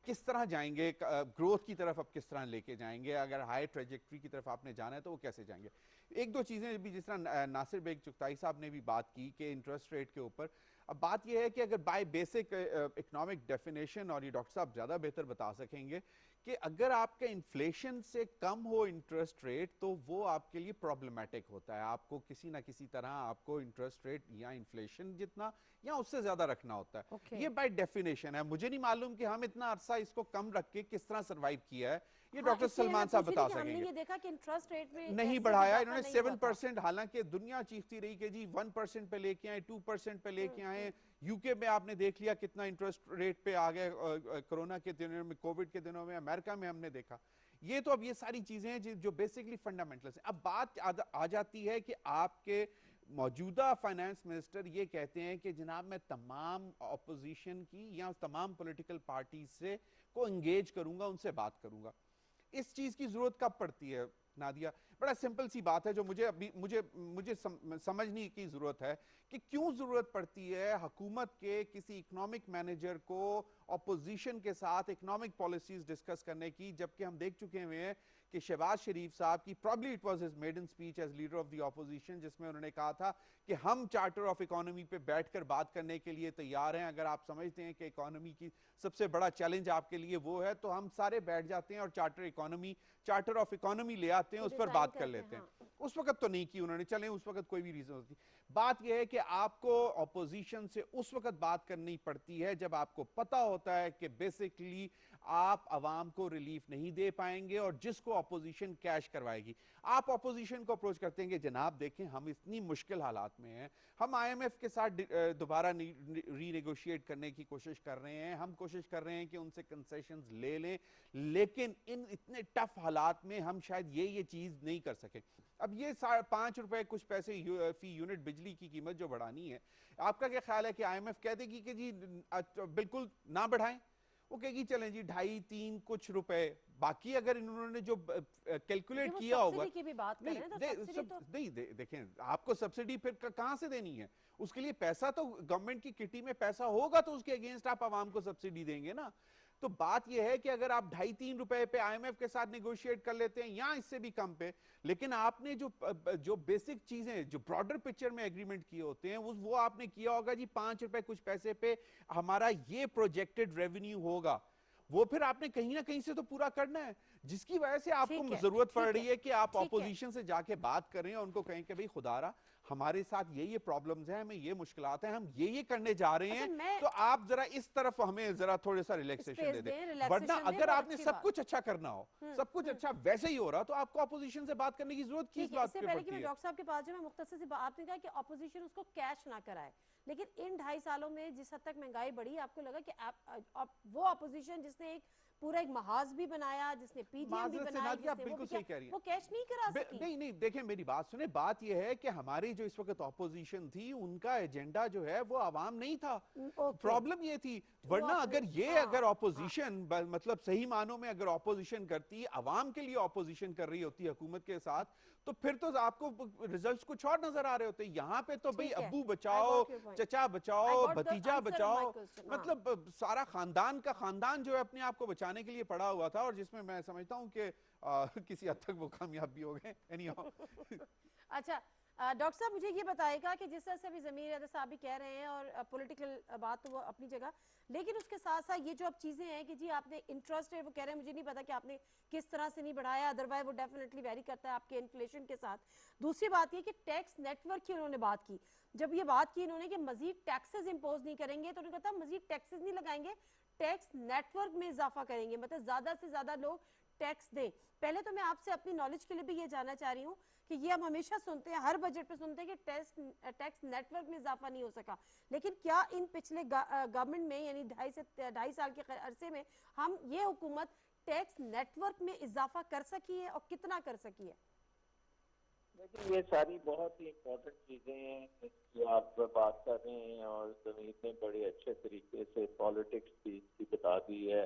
D: किस तरह जाएंगे, ग्रोथ की तरफ अब किस तरह लेके जाएंगे, अगर हाई ट्रेजेक्ट्री की तरफ आपने जाना है तो वो कैसे जाएंगे। एक दो चीज़ें भी जिस तरह नासिर बेग चुगताई साहब ने भी बात की कि इंटरेस्ट रेट के ऊपर, अब बात यह है कि अगर बाय बेसिक इकोनॉमिक डेफिनेशन, और ये डॉक्टर साहब ज़्यादा बेहतर बता सकेंगे कि अगर आपके इन्फ्लेशन से कम हो इंटरेस्ट रेट तो वो आपके लिए प्रॉब्लमेटिक होता है, आपको किसी ना किसी तरह आपको इंटरेस्ट रेट या इन्फ्लेशन जितना या उससे ज्यादा रखना होता है। ये बाय डेफिनेशन है। मुझे नहीं मालूम कि हम इतना अरसा इसको कम रख के किस तरह सर्वाइव किया है, ये डॉक्टर सलमान साहब बता सकेंगे।
A: ये देखा कि इंटरेस्ट रेट में
D: नहीं बढ़ाया इन्होंने 7%, हालांकि दुनिया चीखती रही कि जी 1% पे लेके आए, 2% पे लेके आए। यूके में आपने देख लिया कितना इंटरेस्ट रेट पे आ गया कोरोना के दिनों में, कोविड के दिनों में, अमेरिका में हमने देखा। ये तो अब ये सारी चीजें हैं जो बेसिकली फंडामेंटल्स हैं। अब बात आ जाती है कि आपके मौजूदा फाइनेंस मिनिस्टर ये कहते हैं कि जनाब मैं तमाम अपोजिशन की या तमाम पॉलिटिकल पार्टी से को एंगेज करूंगा, उनसे बात करूंगा। इस चीज की जरूरत कब पड़ती है नादिया? बड़ा सिंपल सी बात है जो मुझे समझने की जरूरत है कि क्यों जरूरत पड़ती है हुकूमत के किसी इकोनॉमिक मैनेजर को अपोजिशन के साथ इकोनॉमिक पॉलिसीज डिस्कस करने की, जबकि हम देख चुके हुए हैं कि शहबाज शरीफ साहब की probably it was his maiden speech as leader of the opposition, जिसमें उन्होंने कहा था कि हम चार्टर ऑफ इकोनॉमी पे बैठकर बात करने के लिए तैयार हैं। अगर आप समझते हैं कि इकोनॉमी की सबसे बड़ा चैलेंज आपके लिए वो है तो हम सारे बैठ जाते हैं और चार्टर ऑफ इकोनॉमी ले आते हैं, उस पर बात कर लेते हैं। उस वक्त तो नहीं की उन्होंने, चलें उस वक्त कोई भी रीजन होती। बात यह है कि आपको ऑपोजिशन से उस वक्त बात करनी पड़ती है जब आपको पता होता है कि बेसिकली आप अवाम को रिलीफ नहीं दे पाएंगे और जिसको ऑपोजिशन कैश करवाएगी। आप ऑपोजिशन को अप्रोच करते हैं कि जनाब देखें हम इतनी मुश्किल हालात में हैं, हम आईएमएफ के साथ दोबारा रीनेगोशिएट करने की कोशिश कर रहे हैं, हम कोशिश कर रहे हैं कि उनसे कंसेशंस ले लें, लेकिन इन इतने टफ हालात में हम शायद ये चीज नहीं कर सके। अब ये 5 रुपए कुछ पैसे फी यूनिट बिजली की कीमत जो बढ़ानी है, आपका क्या ख्याल है कि आईएमएफ कह देगी कि जी बिल्कुल ना बढ़ाएं? वो कहेगी चलें जी 2.5-3 कुछ रुपए, बाकी अगर इन्होंने जो कैलकुलेट किया होगा
A: की भी बात
D: नहीं, नहीं देखें आपको सब्सिडी फिर कहां से देनी है? उसके लिए पैसा तो गवर्नमेंट की किटी में पैसा होगा तो उसके अगेंस्ट आप आवाम को सब्सिडी देंगे ना। तो बात यह है कि अगर आप 2.5-3 रुपए पे आईएमएफ के साथ नेगोशिएट कर लेते हैं या इससे भी कम पे, लेकिन आपने जो बेसिक चीजें जो ब्रॉडर पिक्चर में एग्रीमेंट किए होते हैं वो आपने किया होगा जी 5 रुपए कुछ पैसे पे हमारा ये प्रोजेक्टेड रेवेन्यू होगा, वो फिर आपने कहीं ना कहीं से तो पूरा करना है, जिसकी वजह से आपको जरूरत पड़ रही है कि आप ऑपोजिशन से जाके बात करें और उनको कहें कि भाई खुदारा हमारे साथ ये प्रॉब्लम्स हैं, हमें ये मुश्किलात हैं, हम ये करने जा रहे हैं, तो आप जरा इस तरफ हमें जरा थोड़े सा रिलैक्सेशन दे दें। वरना अगर आपने सब कुछ अच्छा करना हो, सब कुछ अच्छा वैसे ही हो रहा तो आपको ऑपोजिशन से बात करने की जरूरत किस बात पे पड़ती है?
A: डॉक्टर साहब के पास जो मैं मुख्तसर सी आपने कहा कि ऑपोजिशन उसको कैश ना कराए, लेकिन इन 2.5 सालों में जिस हद तक महंगाई बढ़ी, आपको लगा कि वो ऑपोजिशन जिसने एक पूरा एक महाज भी बनाया, जिसने पीजीएम भी बनाया,
D: बिल्कुल सही कह रही है,
A: वो कैश नहीं करा सकी।
D: नहीं देखें मेरी बात सुने, बात यह है कि हमारी जो इस वक्त ऑपोजिशन थी उनका एजेंडा जो है वो आवाम नहीं था, प्रॉब्लम ये थी। वरना अगर ऑपोजिशन मतलब सही मानों में अगर ऑपोजिशन करती, आवाम के लिए ऑपोजिशन कर रही होती हुकूमत के साथ, तो फिर तो आपको रिजल्ट्स कुछ और नजर आ रहे होते। यहाँ पे तो भाई अब्बू बचाओ, चचा बचाओ, भतीजा बचाओ, मतलब सारा खानदान जो है अपने आप को बचाने के लिए पड़ा हुआ था, और जिसमें मैं समझता हूँ कि किसी हद तक वो कामयाब भी हो गए।
A: अच्छा डॉक्टर साहब मुझे ये बताएगा कि जिस तरह से अभी ज़मीर अहमद साहब भी कह रहे हैं और पॉलिटिकल बात तो वो अपनी जगह, लेकिन उसके साथ साथ ये जो अब चीज़ें हैं कि जी आपने इंटरेस्ट रेट, वो कह रहे हैं मुझे नहीं पता कि आपने किस तरह से नहीं बढ़ाया, अदरवाइज वो डेफिनेटली वेरी करता है आपके इन्फ्लेशन के साथ। दूसरी बात ये कि टैक्स नेटवर्क की उन्होंने बात की, जब ये बात की इन्होंने कि मजीद टैक्सेस इम्पोज नहीं करेंगे, तो उन्होंने कहा मजीद टैक्सेस नहीं लगाएंगे, टैक्स नेटवर्क में इजाफा करेंगे, मतलब ज्यादा से ज्यादा लोग टैक्स दें। पहले तो मैं आपसे अपनी नॉलेज के लिए भी ये जानना चाह रही हूँ कि ये हम हमेशा सुनते हैं, हर बजट पे सुनते हैं कि टैक्स नेटवर्क में इजाफा नहीं हो सका, लेकिन क्या इन पिछले गवर्नमेंट में यानी 2.5 साल के अरसे में हम ये हुकूमत टैक्स नेटवर्क में इजाफा कर सकी है और कितना कर सकी है?
B: लेकिन ये सारी बहुत ही इम्पोर्टेंट चीजें हैं जो आप बात कर रहे हैं, और जमीन ने बड़े अच्छे तरीके से पॉलिटिक्स की बता दी है।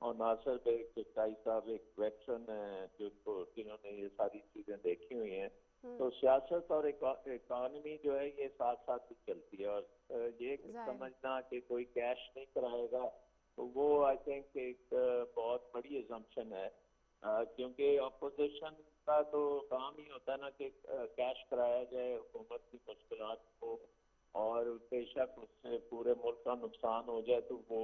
B: और नासिर बेग चिट्टाई साहब एक वेटरन है जिन्होंने ये सारी चीजें देखी हुई हैं। तो सियासत और इकोनॉमी जो है ये साथ साथ ही चलती है, और ये समझना कि कोई कैश नहीं कराएगा तो वो आई थिंक एक बहुत बड़ी एजम्पशन है, क्योंकि अपोजिशन का तो काम ही होता है ना कि कैश कराया जाए हुकूमत की मुश्किलात को, और बेशक उससे पूरे मुल्क का नुकसान हो जाए तो वो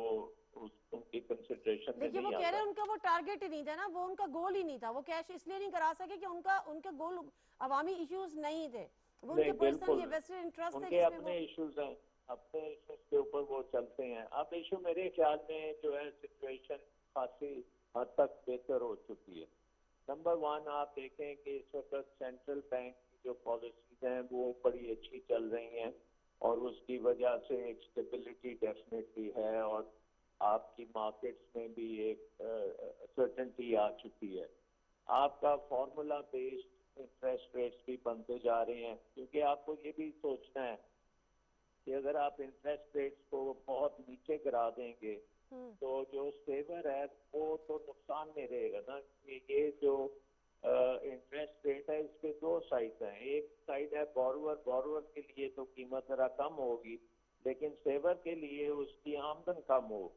B: उनकी कंसिडरेशन में
A: देखिए वो कह रहे हैं उनका वो टारगेट ही नहीं था ना, वो उनका गोल ही नहीं था, वो कैश इसलिए नहीं करा सके कि उनका गोल अवामी इश्यूज नहीं थे, वो उनके पर्सनल वेस्टेड इंटरेस्ट थे,
B: उनके अपने इश्यूज हैं, अपने इश्यूज के ऊपर वो चलते हैं। अब इशू मेरे ख्याल में जो है सिचुएशन काफी हद तक बेहतर हो चुकी है। नंबर 1 आप देखें कि इस वक्त सेंट्रल बैंक की जो पॉलिसीज हैं वो बड़ी अच्छी चल रही हैं, और उसकी वजह से एक स्टेबिलिटी डेफिनेटली है, और आपकी मार्केट्स में भी एक सर्टेनिटी आ चुकी है। आपका फॉर्मूला बेस्ड इंटरेस्ट रेट्स भी बनते जा रहे हैं, क्योंकि आपको ये भी सोचना है कि अगर आप इंटरेस्ट रेट्स को बहुत नीचे गिरा देंगे तो जो सेवर है वो तो नुकसान में रहेगा ना। ये जो इंटरेस्ट रेट है इसके 2 साइड हैं। एक साइड है बोरोवर के लिए तो कीमत जरा कम होगी, लेकिन सेवर के लिए उसकी आमदन कम हो।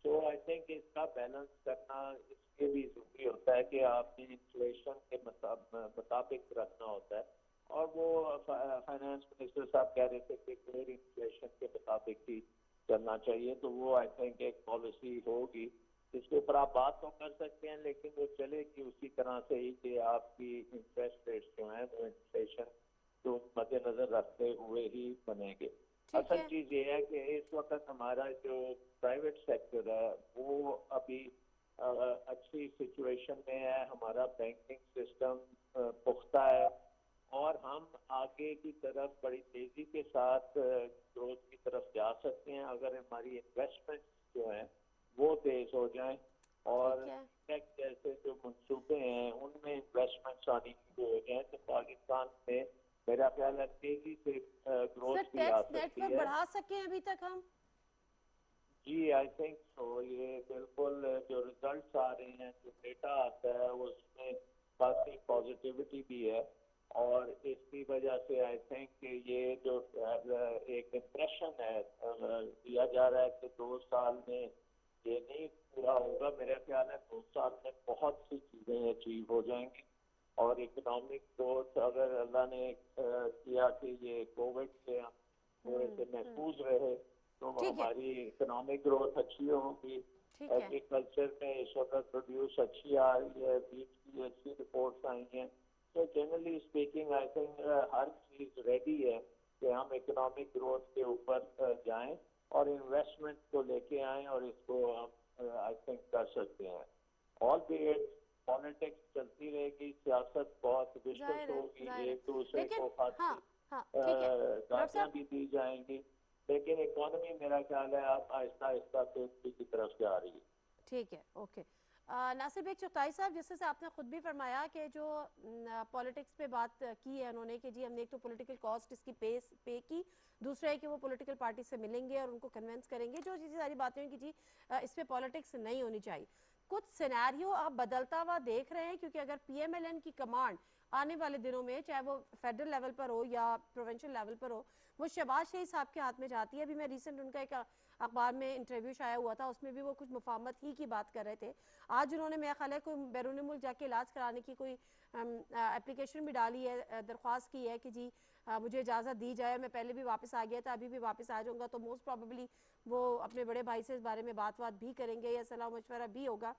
B: सो आई थिंक इसका बैलेंस करना इसके भी जरूरी होता है कि आपने इन्फ्लेशन के मुताबिक रखना होता है, और वो फाइनेंस मिनिस्टर साहब कह रहे थे कि क्लियर इन्फ्लेशन के मुताबिक ही चलना चाहिए। तो वो आई थिंक एक पॉलिसी होगी जिसके ऊपर आप बात तो कर सकते हैं, लेकिन वो चलेगी उसी तरह से ही कि आपकी इंटरेस्ट रेट्स जो हैं वो इन्फ्लेशन को मद्देनजर रखते हुए ही बनेंगे। असल चीज ये है कि इस वक्त हमारा जो प्राइवेट सेक्टर है वो अभी अच्छी सिचुएशन में है, हमारा बैंकिंग सिस्टम पुख्ता है, और हम आगे की तरफ बड़ी तेजी के साथ ग्रोथ की तरफ जा सकते हैं अगर हमारी इन्वेस्टमेंट जो है वो तेज हो जाए, और जैसे जो मंसूबे हैं उनमें इन्वेस्टमेंट्स आनी शुरू हो जाए तो पाकिस्तान में मेरा ख्याल है तेजी से ग्रोथ भी आ सकती है।
A: बढ़ा सके अभी तक हम?
B: जी आई थिंक सो। ये बिल्कुल जो रिजल्ट्स आ रहे हैं, जो डेटा आता है उसमें काफी पॉजिटिविटी भी है, और इसकी वजह से आई थिंक ये जो एक इम्प्रेशन है दिया जा रहा है कि 2 साल में ये नहीं पूरा होगा, मेरा ख्याल है 2 साल में बहुत सी चीजें अचीव हो जाएंगी। और इकोनॉमिक ग्रोथ अगर अल्लाह ने किया कि ये कोविड से थोड़े से महफूज रहे तो हमारी इकोनॉमिक ग्रोथ अच्छी होगी। एग्रीकल्चर में इस वक्त प्रोड्यूस अच्छी आ रही है, बीज की अच्छी रिपोर्ट्स आई हैं। तो जनरली स्पीकिंग आई थिंक हर चीज रेडी है कि हम इकोनॉमिक ग्रोथ के ऊपर जाएं और इन्वेस्टमेंट को लेके आएं, और इसको हम आई थिंक कर सकते हैं। ऑल बी पॉलिटिक्स चलती रहेगी, सियासत बहुत विस्तृत होगी, एक दूसरे को गालियां भी दी जाएंगी, लेकिन इकोनॉमी मेरा ख्याल है अब आहिस्ता आहिस्ता तेजी की तरफ जा रही है।
A: ठीक है, ओके। नासिर बेग चिट्टाई साहब, जैसे से आपने खुद भी फरमाया कि जो पॉलिटिक्स पे बात की है उन्होंने कि जी हमने एक तो पॉलिटिकल कॉस्ट इसकी पे की, दूसरा है कि वो पॉलिटिकल पार्टी से मिलेंगे और उनको कन्विंस करेंगे, जो चीज़ें सारी बातें हैं कि जी इस पे पॉलिटिक्स नहीं होनी चाहिए। कुछ सिनेरियो आप बदलता हुआ देख रहे हैं, क्योंकि अगर PMLN की कमांड आने वाले दिनों में चाहे वो फेडरल लेवल पर हो या प्रोविंशियल लेवल पर हो वो शहबाज शरीफ साहब के हाथ में जाती है। अभी मैं रिसेंट उनका एक अखबार में इंटरव्यू शाया हुआ था, उसमें भी वो कुछ मुफाहमत ही की बात कर रहे थे। आज उन्होंने मेरा ख्याल है कोई बैरून मुल्क जाके इलाज कराने की कोई एप्लीकेशन भी डाली है, दरख्वास्त की है कि जी मुझे इजाज़त दी जाए, मैं पहले भी वापस आ गया था, अभी भी वापस आ जाऊँगा। तो मोस्ट प्रॉबेबली वो अपने बड़े भाई से इस बारे में बात भी करेंगे या सलाह मशवरा भी होगा।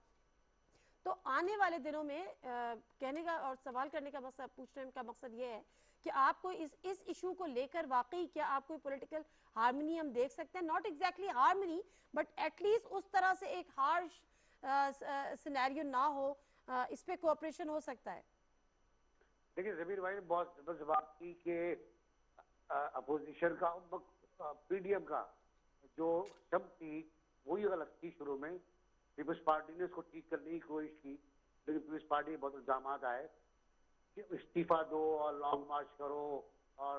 A: तो आने वाले दिनों में कहने का और सवाल करने का मकसद, पूछने का मकसद ये है कि आपको इस इशू को लेकर वाकई क्या आप कोई पॉलिटिकल हार्मनी हम देख सकते हैं? Not exactly harmony, but at least उस तरह से एक हार्श सिनेरियो ना हो इस पे कोऑपरेशन हो सकता है?
C: देखिए जमीर भाई ने बहुत जबरदस्त बात की कि अपोजिशन का पीडीएम का जो शब्द थी वही गलत थी शुरू में। पीपल्स पार्टी ने उसको ठीक करने की कोशिश की, लेकिन पीपल्स पार्टी के बहुत इल्जाम आए कि इस्तीफा दो और लॉन्ग मार्च करो और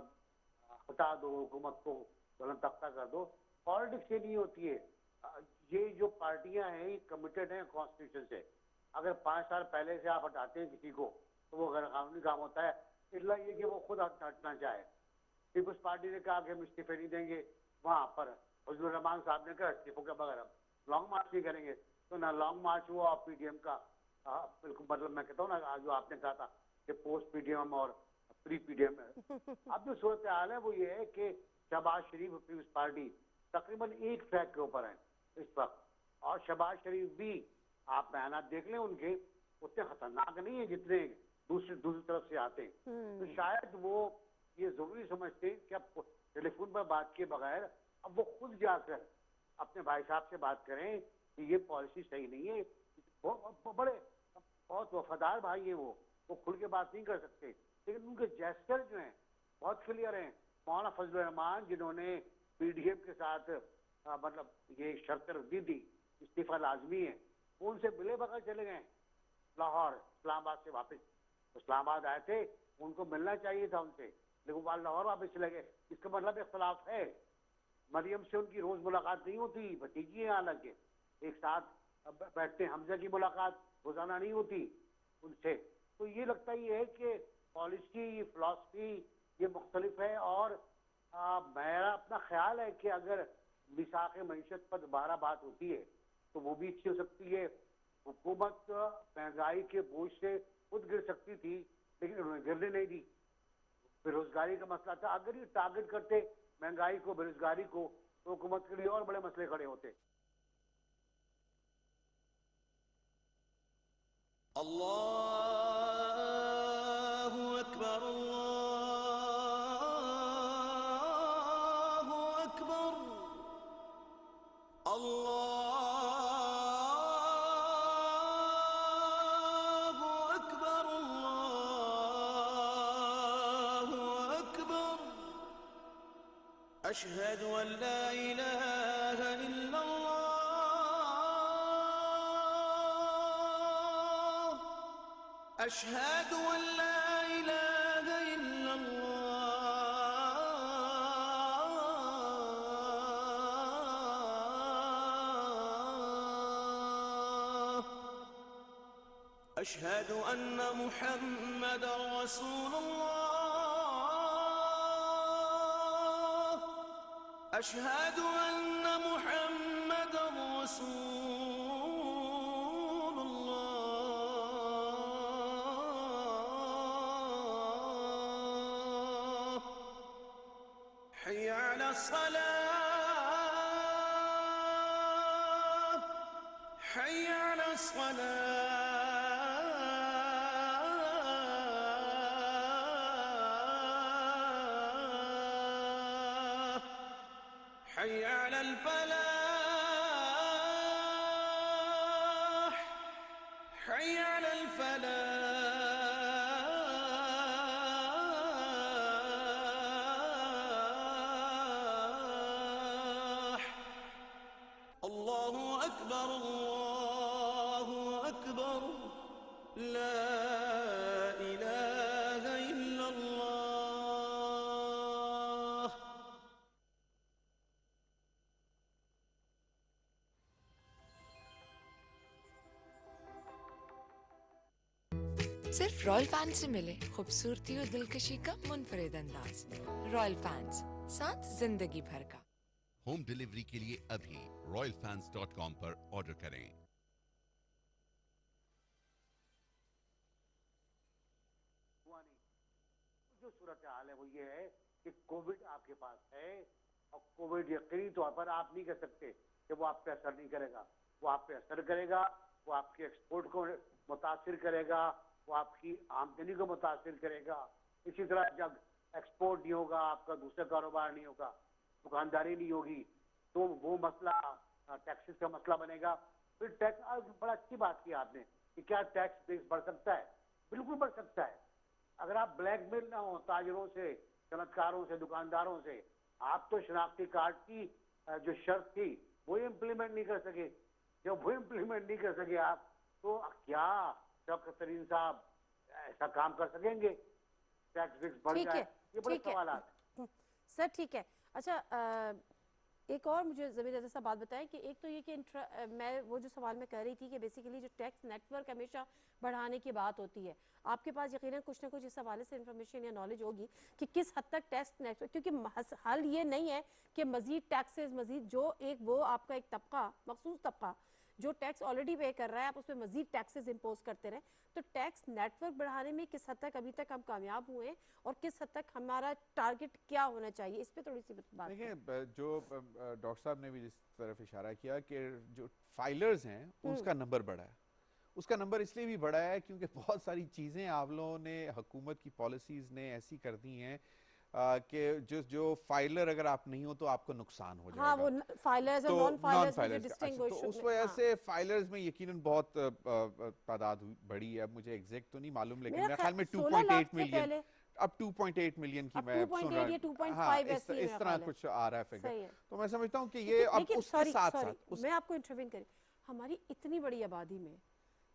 C: हटा दो हुकूमत को, बुलंद तख्ता कर दो। पॉलिटिक्स ये नहीं होती है। ये जो पार्टियां हैं ये कमिटेड हैं कॉन्स्टिट्यूशन से। अगर 5 साल पहले से आप हटाते हैं किसी को तो वो गैर कानूनी काम होता है, इल्ला ये कि वो खुद हटना चाहे। पीपल्स पार्टी ने कहा कि हम इस्तीफे नहीं देंगे, वहां पर फजलुर रहमान साहब ने कहा इस्तीफों के बगैर हम लॉन्ग मार्च नहीं करेंगे। तो ना लॉन्ग मार्च हुआ और पीडीएम का बिल्कुल मतलब मैं कहता हूँ ना जो आपने कहा था कि पोस्ट पीडीएम और प्री पीडीएम है। अब जो सूरत हाल है वो ये है कि शहबाज शरीफ पीपल्स पार्टी तकरीबन एक ट्रैक के ऊपर है इस वक्त, और शहबाज शरीफ भी आप बयानात देख लें उनके उतने खतरनाक नहीं है जितने दूसरी तरफ से आते हैं। तो शायद वो ये जरूरी समझते हैं कि अब टेलीफोन पर बात किए बगैर अब वो खुद जाकर अपने भाई साहब से बात करें कि ये पॉलिसी सही नहीं है। बहुत वफादार भाई है वो खुल के बात नहीं कर सकते, लेकिन उनके जेस्चर जो हैं बहुत क्लियर हैं। मौलाना फजलुर रहमान जिन्होंने पीडीएम के साथ मतलब ये शर्त रख दी थी इस्तीफा लाजमी है, वो उनसे मिले बगैर चले गए लाहौर इस्लामाबाद से वापस। इस्लामाबाद आए थे, उनको मिलना चाहिए था उनसे, लेकिन वो लाहौर वापस चले गए। इसका मतलब इख्तलाफ है। मरियम से उनकी रोज मुलाकात नहीं होती, भतीजी है हालांकि, एक साथ बैठते। हमजा की मुलाकात रोजाना नहीं होती उनसे। तो ये लगता ही है कि पॉलिसी फिलॉसफी ये मुख्तलिफ है। और मेरा अपना ख्याल है कि अगर मिसाक मईशत पर दोबारा बात होती है तो वो भी अच्छी हो सकती है। हुकूमत महंगाई के बोझ से खुद गिर सकती थी, लेकिन उन्होंने गिरने नहीं दी। बेरोजगारी का मसला था, अगर ये टारगेट करते महंगाई को, बेरोजगारी को, तो हुकूमत के लिए और बड़े मसले खड़े होते।
K: अल्लाहु अकबर, अल्लाहु अकबर, अल्लाहु अकबर, अल्लाहु अकबर। अशहदु अन ला इलाहा इल्लल्लाह, अशहदु अन ला इलाहा इल्लल्लाह, अशहदु अन्ना मुहम्मदर रसूलुल्लाह, अशहदु अन्ना मुहम्मदर रसूलुल्लाह। हय्य अला सलाह, हय्य अला सलाह, हय्य अलल फलाह, हय्य अलल फलाह। अल्लाहु अकबर, अल्लाहु अकबर, ला इलाहा इल्लल्लाह।
I: सिर्फ रॉयल फैन से मिले खूबसूरती और दिलकशी का मुनफरिद अंदाज। रॉयल फैंस, साथ जिंदगी भर का।
F: होम डिलीवरी के लिए अभी royalfans.com पर ऑर्डर करें।
C: जो सूरत हाल है वो ये है कि कोविड आपके पास है, और कोविड यकीनी तौर पर आप नहीं कह सकते कि वो आप पे असर नहीं करेगा। वो आप पे असर करेगा, वो आपके एक्सपोर्ट को मुतासिर करेगा, वो आपकी आमदनी को मुतासिर करेगा। इसी तरह जब एक्सपोर्ट नहीं होगा, आपका दूसरा कारोबार नहीं होगा, दुकानदारी नहीं होगी, तो वो मसला टैक्सेस का मसला बनेगा। फिर टैक्स, बड़ा अच्छी बात की आपने कि क्या टैक्स बेस बढ़ सकता है? बिल्कुल बढ़ सकता है। अगर आप ब्लैकमेल ना हो ताजरों से, सनतकारों से, दुकानदारों से, आप तो शनाख्ती कार्ड की जो शर्त थी वो इम्प्लीमेंट नहीं कर सके। जब वो इम्प्लीमेंट नहीं कर सके आप, तो क्या शौकत तरीन साहब ऐसा काम कर सकेंगे? टैक्स बेस बढ़ जाए, ये बड़े सवाल हैं।
A: सर ठीक है। अच्छा, एक और मुझे ज़मीन सा बात बताएं कि एक तो ये कि मैं वो जो सवाल मैं कर रही थी कि बेसिकली जो टैक्स नेटवर्क हमेशा बढ़ाने की बात होती है, आपके पास यकीनन कुछ ना कुछ इस हवाले से इन्फॉर्मेशन या नॉलेज होगी कि किस हद तक टैक्स नेटवर्क, क्योंकि हल ये नहीं है कि मजीद टैक्सेस, मजीद जो एक वो आपका एक तबका, मखसूस तबका जो टैक्स ऑलरेडी पे कर रहा है, आप उस पर मजीद टैक्सेस इम्पोज करते रहे। तो टैक्स नेटवर्क बढ़ाने में किस हद तक अभी तक हम कामयाब हुए और किस हद तक हमारा टारगेट क्या होना चाहिए, इस पे थोड़ी सी बात
D: देखिए। जो डॉक्टर साहब ने भी जिस तरफ इशारा किया कि जो फाइलर्स हैं उसका नंबर बढ़ा है, उसका नंबर इसलिए भी बढ़ा है क्योंकि बहुत सारी चीज़ें आप लोगों ने, हुकूमत की पॉलिसीज़ ने ऐसी कर दी हैं कि जो फाइलर अगर आप नहीं हो तो आपको नुकसान हो जाएगा।
A: हाँ, वो फाइलर्स और नॉन फाइलर्स में जो डिस्टिंग्विश,
D: तो उस वजह से फाइलर्स में यकीनन बहुत तादाद बढ़ी है। मुझे एग्जैक्ट तो नहीं मालूम, लेकिन मेरे ख्याल में 2.8 मिलियन, अब 2.8 मिलियन की मैं सुन रहा हूँ। हाँ, इस तरह कुछ आ रहा है फिगर। तो मैं समझता हूँ कि ये अब उसके साथ साथ
A: मैं आपको इंटरवीन करें, हमारी इतनी बड़ी आबादी में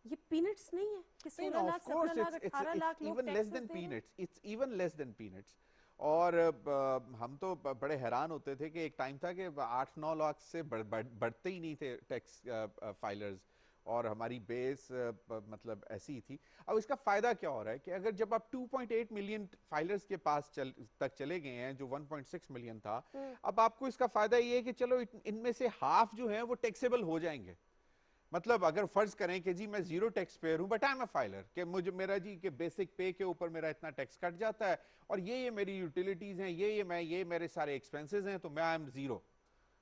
A: ये पीनट्स नहीं है कि 16 लाख, 17 लाख, 18 लाख लोग टैक्सेस दे रहे हैं।
D: It's even less than peanuts. और हम तो बड़े हैरान होते थे कि एक टाइम था कि 8-9 लाख से बढ़ते ही नहीं थे टैक्स फाइलर्स, और हमारी बेस मतलब ऐसी ही थी। अब इसका फायदा क्या हो रहा है कि अगर जब आप 2.8 मिलियन फाइलर्स के पास तक चले गए हैं, जो 1.6 मिलियन था, अब आपको इसका फायदा ये है कि चलो इनमें से हाफ जो है वो टैक्सेबल हो जाएंगे। मतलब अगर फर्ज करें कि जी मैं जीरो टैक्स पेयर हूं but I am a filer, कि मुझे मेरा जी के बेसिक पे के ऊपर मेरा इतना टैक्स कट जाता है और ये मेरी यूटिलिटीज हैं, ये मेरे सारे एक्सपेंसेस हैं, तो मैं आई एम जीरो,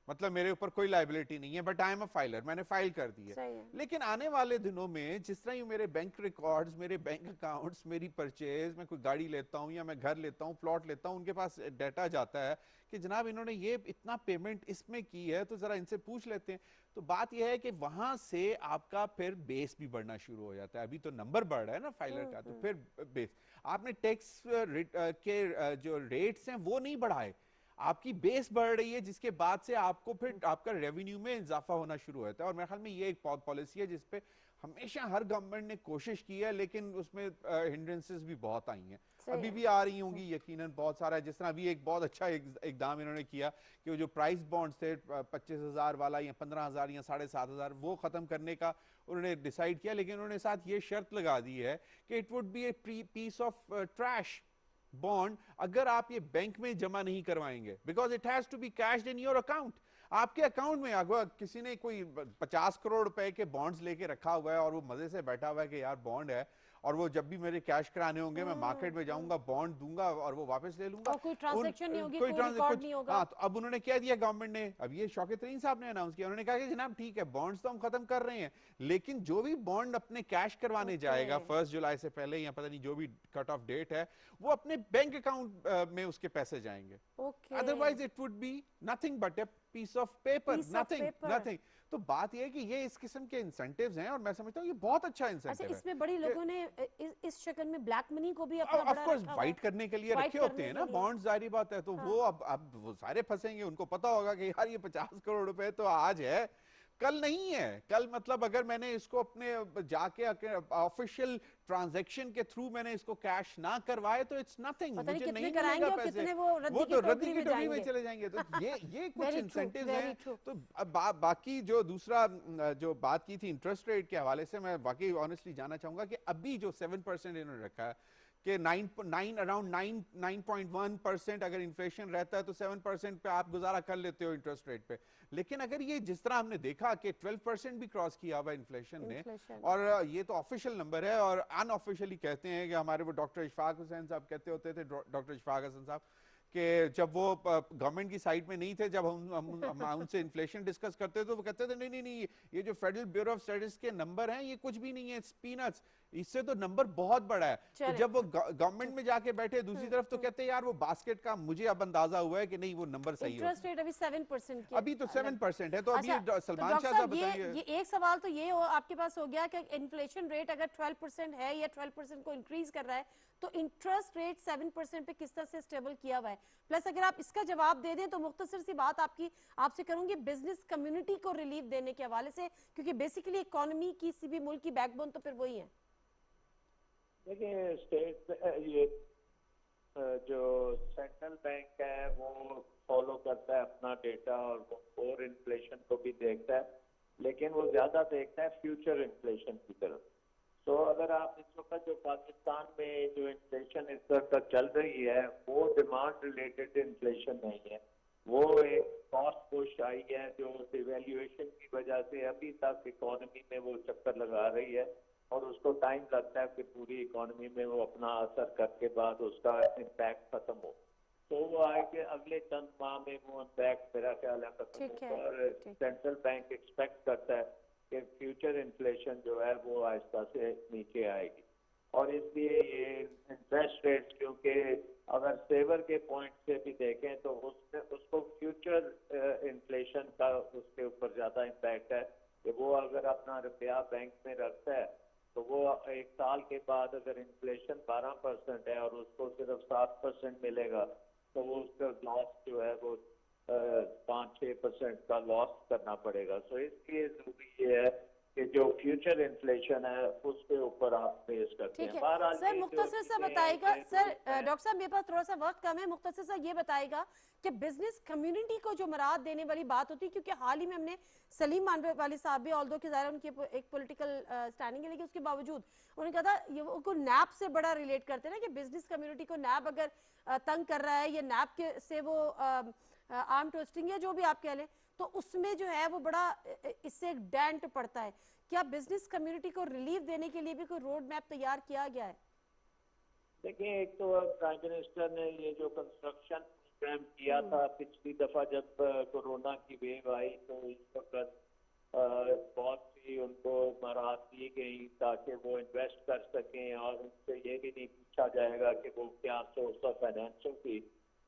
D: मतलब मेरे ऊपर कोई लाइबिलिटी नहीं है, but I am a filer, मैंने फाइल कर दी है। लेकिन आने वाले दिनों में जिस तरह ही मेरे बैंक रिकॉर्ड्स, मेरे बैंक अकाउंट्स, मेरी परचेज, मैं कोई गाड़ी लेता हूं या मैं घर लेता हूं, प्लॉट लेता हूं, उनके पास डाटा जाता है कि जनाब इन्होंने ये इतना पेमेंट इसमें की है, तो जरा इनसे पूछ लेते हैं। तो बात यह है कि वहां से आपका फिर बेस भी बढ़ना शुरू हो जाता है। अभी तो नंबर बढ़ रहा है ना फाइलर का, तो फिर बेस, आपने टैक्स के जो रेट्स हैं वो नहीं बढ़ाए, आपकी बेस बढ़ रही है, जिसके बाद से आपको फिर आपका रेवेन्यू में इजाफा होना शुरू होता है। और मेरे ख्याल में ये एक पॉलिसी है जिसपे हमेशा हर गवर्नमेंट ने कोशिश की है, लेकिन उसमें हिंड्रेंसेस भी बहुत आई हैं, अभी भी आ रही होंगी यकीनन बहुत सारा है। जिस तरह अभी एक बहुत अच्छा इकदाम इन्होंने किया कि वो जो प्राइस बॉन्ड्स थे 25,000 वाला या 15,000 या 7,500, वो खत्म करने का उन्होंने डिसाइड किया, लेकिन उन्होंने साथ ये शर्त लगा दी है कि it would be a piece of trash bond अगर आप ये बैंक में जमा नहीं करवाएंगे, because it has to be cashed in your account. आपके अकाउंट में अगर किसी ने कोई 50 करोड़ रुपए के बॉन्ड्स लेके रखा हुआ है और वो मजे से बैठा हुआ है कि यार बॉन्ड है, और वो जब भी मेरे कैश कराने होंगे मैं मार्केट में जाऊंगा, बॉन्ड दूंगा और वो वापस ले लूंगा,
A: कोई ट्रांजैक्शन नहीं होगी, कोई रिकॉर्ड नहीं होगा।
D: हाँ, तो अब उन्होंने क्या दिया गवर्नमेंट ने, अब ये शौकत तरीन साहब ने अनाउंस किया, उन्होंने कहा कि जनाब ठीक है बॉन्ड्स तो हम खत्म कर रहे हैं, लेकिन जो भी बॉन्ड अपने कैश करवाने जाएगा 1 जुलाई से पहले या पता नहीं जो भी कट ऑफ डेट है, वो अपने बैंक अकाउंट में उसके पैसे जाएंगे। Otherwise it would be nothing but a piece of paper, nothing. तो बात यह है कि ये इस किस्म के इंसेंटिव्स हैं और मैं समझता हूँ ये बहुत अच्छा इंसेंटिव है।
A: इसमें बड़ी लोगों ने इस शक्ल में ब्लैक मनी को भी अपना
D: ऑफ कोर्स फाइट करने के लिए रखे होते हैं ना बॉन्ड्स, जारी बात है। तो वो अब वो सारे फंसेंगे, उनको पता होगा कि यार ये 50 करोड़ रुपए तो आज है, कल नहीं है। कल मतलब अगर मैंने इसको अपने जाके ऑफिशियल ट्रांजैक्शन के थ्रू मैंने इसको कैश ना करवाए तो इट्स नथिंग, मुझे नहीं मिलेगा पैसे, वो तो रद्दी की टोकरी में चले जाएंगे। तो ये कुछ इंसेंटिव्स हैं। तो बाकी जो दूसरा जो बात की थी इंटरेस्ट रेट के हवाले से, मैं वाकई ऑनेस्टली जानना चाहूंगा कि अभी जो 7% इन्होंने रखा है कि 9.1% अगर इन्फ्लेशन रहता है तो 7% पे आप गुजारा कर लेते हो इंटरेस्ट रेट पे। लेकिन अगर ये जिस तरह हमने देखा कि 12% भी क्रॉस किया हुआ इन्फ्लेशन ने, और ये तो ऑफिशियल नंबर है, और अनऑफिशियली कहते हैं कि हमारे वो डॉक्टर इशफाक हुसैन साहब कहते होते थे, डॉक्टर इशफाक हसन साहब, कि जब वो गवर्नमेंट की साइड में नहीं थे, जब हम उनसे इन्फ्लेशन डिस्कस करते तो वो कहते थे नहीं नहीं नहीं, ये जो फेडरल ब्यूरो ऑफ स्टैटिस्टिक्स के नंबर हैं ये कुछ भी नहीं है, पीनट्स, इससे तो नंबर बहुत बड़ा है। तो जब वो गवर्नमेंट में जाके बैठे दूसरी तरफ तो कहते हैं यार वो बास्केट का मुझे अब अंदाजा हुआ है कि नहीं वो नंबर सही है।
A: इंटरेस्ट रेट अभी 7% की,
D: अभी तो 7% है। तो अभी
A: अच्छा,
D: सलमान
A: तो
D: शाह साहब बताइए।
A: ये एक सवाल तो ये हो आपके पास हो गया कि इन्फ्लेशन रेट अगर 12% है या 12% को इंक्रीज कर रहा है तो इंटरेस्ट रेट 7% पे किस तरह से स्टेबल किया हुआ है। प्लस अगर आप इसका जवाब दे दें तो मुख्तसर सी बात आपसे करूंगी बिजनेस कम्युनिटी को रिलीफ देने के हवाले से, क्योंकि बेसिकली इकोनॉमी किसी भी मुल्क की बैकबोन तो फिर वही है।
B: देखिए स्टेट ये जो सेंट्रल बैंक है वो फॉलो करता है अपना डेटा और वो कोर इन्फ्लेशन को भी देखता है, लेकिन वो ज्यादा देखता है फ्यूचर इन्फ्लेशन की तरफ। तो अगर आप इस वक्त जो पाकिस्तान में जो इन्फ्लेशन इस वक्त तक चल रही है वो डिमांड रिलेटेड इन्फ्लेशन नहीं है, वो एक कॉस्ट पुश आई है जो डिवैल्यूएशन की वजह से अभी तक इकोनॉमी में वो चक्कर लगा रही है और उसको टाइम लगता है कि पूरी इकोनॉमी में वो अपना असर करके बाद उसका इम्पैक्ट खत्म हो। तो वो आए कि अगले चंद माह में वो इम्पैक्ट मेरा ख्याल है खत्म होगा और सेंट्रल बैंक एक्सपेक्ट करता है कि फ्यूचर इन्फ्लेशन जो है वो आहिस्ता से नीचे आएगी। और इसलिए ये इंटरेस्ट रेट क्योंकि अगर सेवर के पॉइंट से भी देखें तो उसको फ्यूचर इन्फ्लेशन का उसके ऊपर ज्यादा इम्पैक्ट है कि वो अगर अपना रुपया बैंक में रखता है तो वो एक साल के बाद अगर इन्फ्लेशन 12% है और उसको सिर्फ 7% मिलेगा तो वो उसका लॉस जो है वो 5-6% का लॉस करना पड़ेगा। सो इसलिए जरूरी ये है कि जो फ्यूचर इन्फ्लेशन है उसके ऊपर आप बेस करते हैं। बहरहाल
A: सर मुख्तसर सा बताएगा, सर डॉक्टर साहब मेरे पास थोड़ा सा वक्त कम है, मुख्तसर सा ये बताएगा कि बिजनेस कम्युनिटी को जो मराद देने वाली बात होती है, क्योंकि हाल ही में हमने सलीम मानवे वाली साहब भी ऑल्दो कि ज़ाहिर उनकी एक पॉलिटिकल स्टैंडिंग है लेकिन उसके बावजूद उन्होंने कहा था ये उनको नैप से बड़ा रिलेट करते हैं ना कि बिजनेस कम्युनिटी को नैप अगर तंग कर रहा है या नैप के से वो आर्म ट्विस्टिंग या जो भी आप कह लें तो उसमें जो है वो बड़ा इससे एक डेंट पड़ता है। क्या बिजनेस कम्युनिटी को रिलीफ देने के लिए भी कोई रोड मैप तैयार किया गया है?
B: देखिए एक तो प्राइम मिनिस्टर ने ये जो कंस्ट्रक्शन प्रोग्राम किया था पिछली दफा जब कोरोना की वेव आई तो इस वक्त बहुत सी उनको मराहत दी गई ताकि वो इन्वेस्ट कर सकें और उनसे ये भी नहीं पूछा जाएगा कि वो क्या सोर्स ऑफ फाइनेंसिंग थी,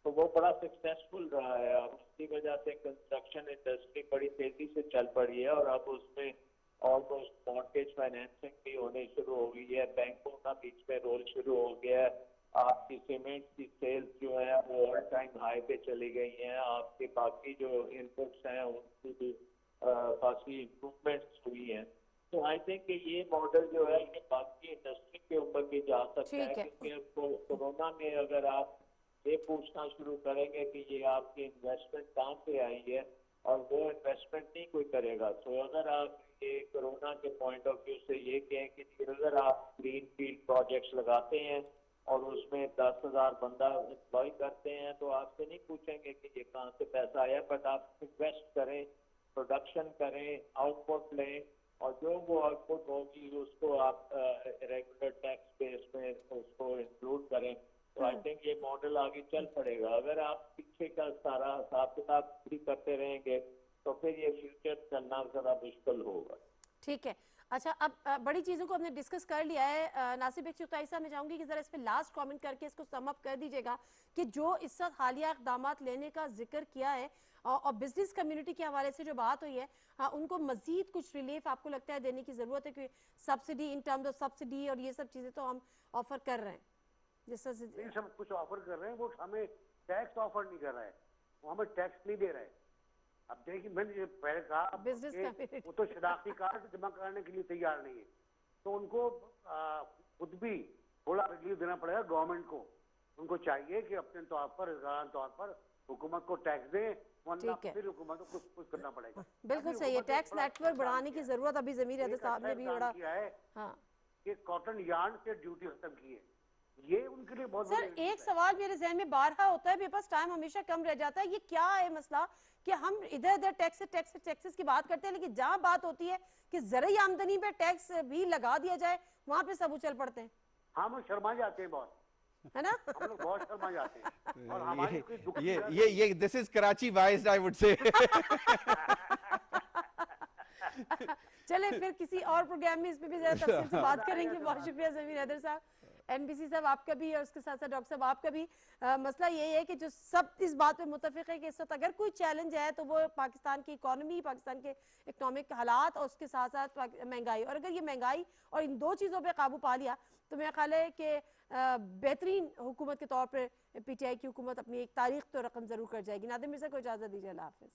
B: तो वो बड़ा सक्सेसफुल रहा है और उसकी वजह से कंस्ट्रक्शन इंडस्ट्री बड़ी तेजी से चल पड़ी है और अब उसमें ऑलमोस्ट मॉर्गेज फाइनेंसिंग भी होनी शुरू हो गई है, बैंकों का बीच में रोल शुरू हो गया है, आपकी सीमेंट की सेल्स जो है वो ऑल टाइम हाई पे चली गई हैं, आपके बाकी जो इनपुट्स हैं उनकी भी काफी इम्प्रूवमेंट्स हुई हैं। तो आई थिंक कि ये मॉडल जो है ये बाकी इंडस्ट्री के ऊपर भी जा सकता है क्योंकि कोरोना में अगर आप ये पूछना शुरू करेंगे कि ये आपकी इन्वेस्टमेंट कहाँ से आई है और वो इन्वेस्टमेंट नहीं कोई करेगा, तो अगर आप ये कोरोना के पॉइंट ऑफ व्यू से ये कहें कि अगर आप ग्रीन फील्ड प्रोजेक्ट्स लगाते हैं और उसमें 10,000 बंदा एम्प्लॉय करते हैं तो आपसे नहीं पूछेंगे कि ये कहाँ से पैसा आया, बट आप इन्वेस्ट करें, प्रोडक्शन करें, आउटपुट लें और जो वो आउटपुट होगी उसको आप रेगुलर टैक्स बेस में उसको इंक्लूड करें। तो आई थिंक ये मॉडल आगे चल पड़ेगा। अगर आप पीछे का सारा हिसाब किताब भी करते रहेंगे तो फिर ये फ्यूचर चलना जरा मुश्किल होगा।
A: ठीक है, अच्छा अब बड़ी चीज़ों को हमने डिस्कस कर लिया है। नासिब एक चुगताई साहब मैं चाहूँगी कि ज़रा इस पर लास्ट कमेंट करके इसको सम अप कर दीजिएगा कि जो इस वक्त हालिया इक़दाम लेने का जिक्र किया है और बिजनेस कम्युनिटी के हवाले से जो बात हुई है उनको मजीद कुछ रिलीफ आपको लगता है देने की ज़रूरत है, क्योंकि subsidy in terms of subsidy और ये सब चीज़ें तो हम ऑफर कर रहे हैं, जिस तरह से
C: सब कुछ ऑफर कर रहे हैं, वो हमें टैक्स ऑफर नहीं कर रहा है, वो हमें टैक्स नहीं दे रहा है। अब देखिए मैंने पहले कहा वो तो शनाख्ती कार्ड जमा कराने के लिए तैयार नहीं है, तो उनको खुद भी थोड़ा रिलीफ देना पड़ेगा गवर्नमेंट को। उनको चाहिए कि अपने तौर पर तौर पर हुकूमत को टैक्स दें, वरना फिर हुकूमत को कुछ करना पड़ेगा।
A: बिल्कुल सही है, टैक्स नेटवर्क बढ़ाने की जरूरत अभी ज़मीर अहद साहब ने भी बड़ा
C: किया है कि कॉटन यार्न से ड्यूटी खत्म की है, ये उनके लिए बहुत
A: सर एक सवाल मेरे जहन में बारहा होता है, मेरे पास टाइम हमेशा कम रह जाता है, ये क्या है मसला कि हम इधर उधर टैक्सेस की बात करते हैं लेकिन जहां बात होती है कि ज़रूरी आमदनी पे टैक्स भी लगा दिया जाए वहां पे सब उछल पड़ते हैं।
C: हम शर्मा जाते हैं बहुत।
A: है ना?
C: हम लोग बहुत शर्मा जाते हैं और हमारी कोई दुख
D: ये this is Karachi wise I would say.
A: चले फिर किसी और प्रोग्राम में इसमें भी ज़्यादा तफसील से बात करेंगे। बहुत शुक्रिया ज़मीर हैदर साहब, एनबीसी साहब आपका भी, और उसके साथ साथ डॉक्टर साहब आपका भी। मसला ये है कि जो सब इस बात पे मुतफिक है कि इस वक्त अगर कोई चैलेंज है तो वो पाकिस्तान की इकोनॉमी, पाकिस्तान के इकोनॉमिक हालात और उसके साथ साथ महंगाई, और अगर ये महंगाई और इन दो चीज़ों पे काबू पा लिया तो मेरा ख्याल है कि बेहतरीन हुकूमत के तौर पर पीटीआई की हुकूमत अपनी एक तारीख तो रकम ज़रूर कर जाएगी। नादिम मिर्ज़ा को इजाज़त दीजिए, अल्लाह हाफ़िज़।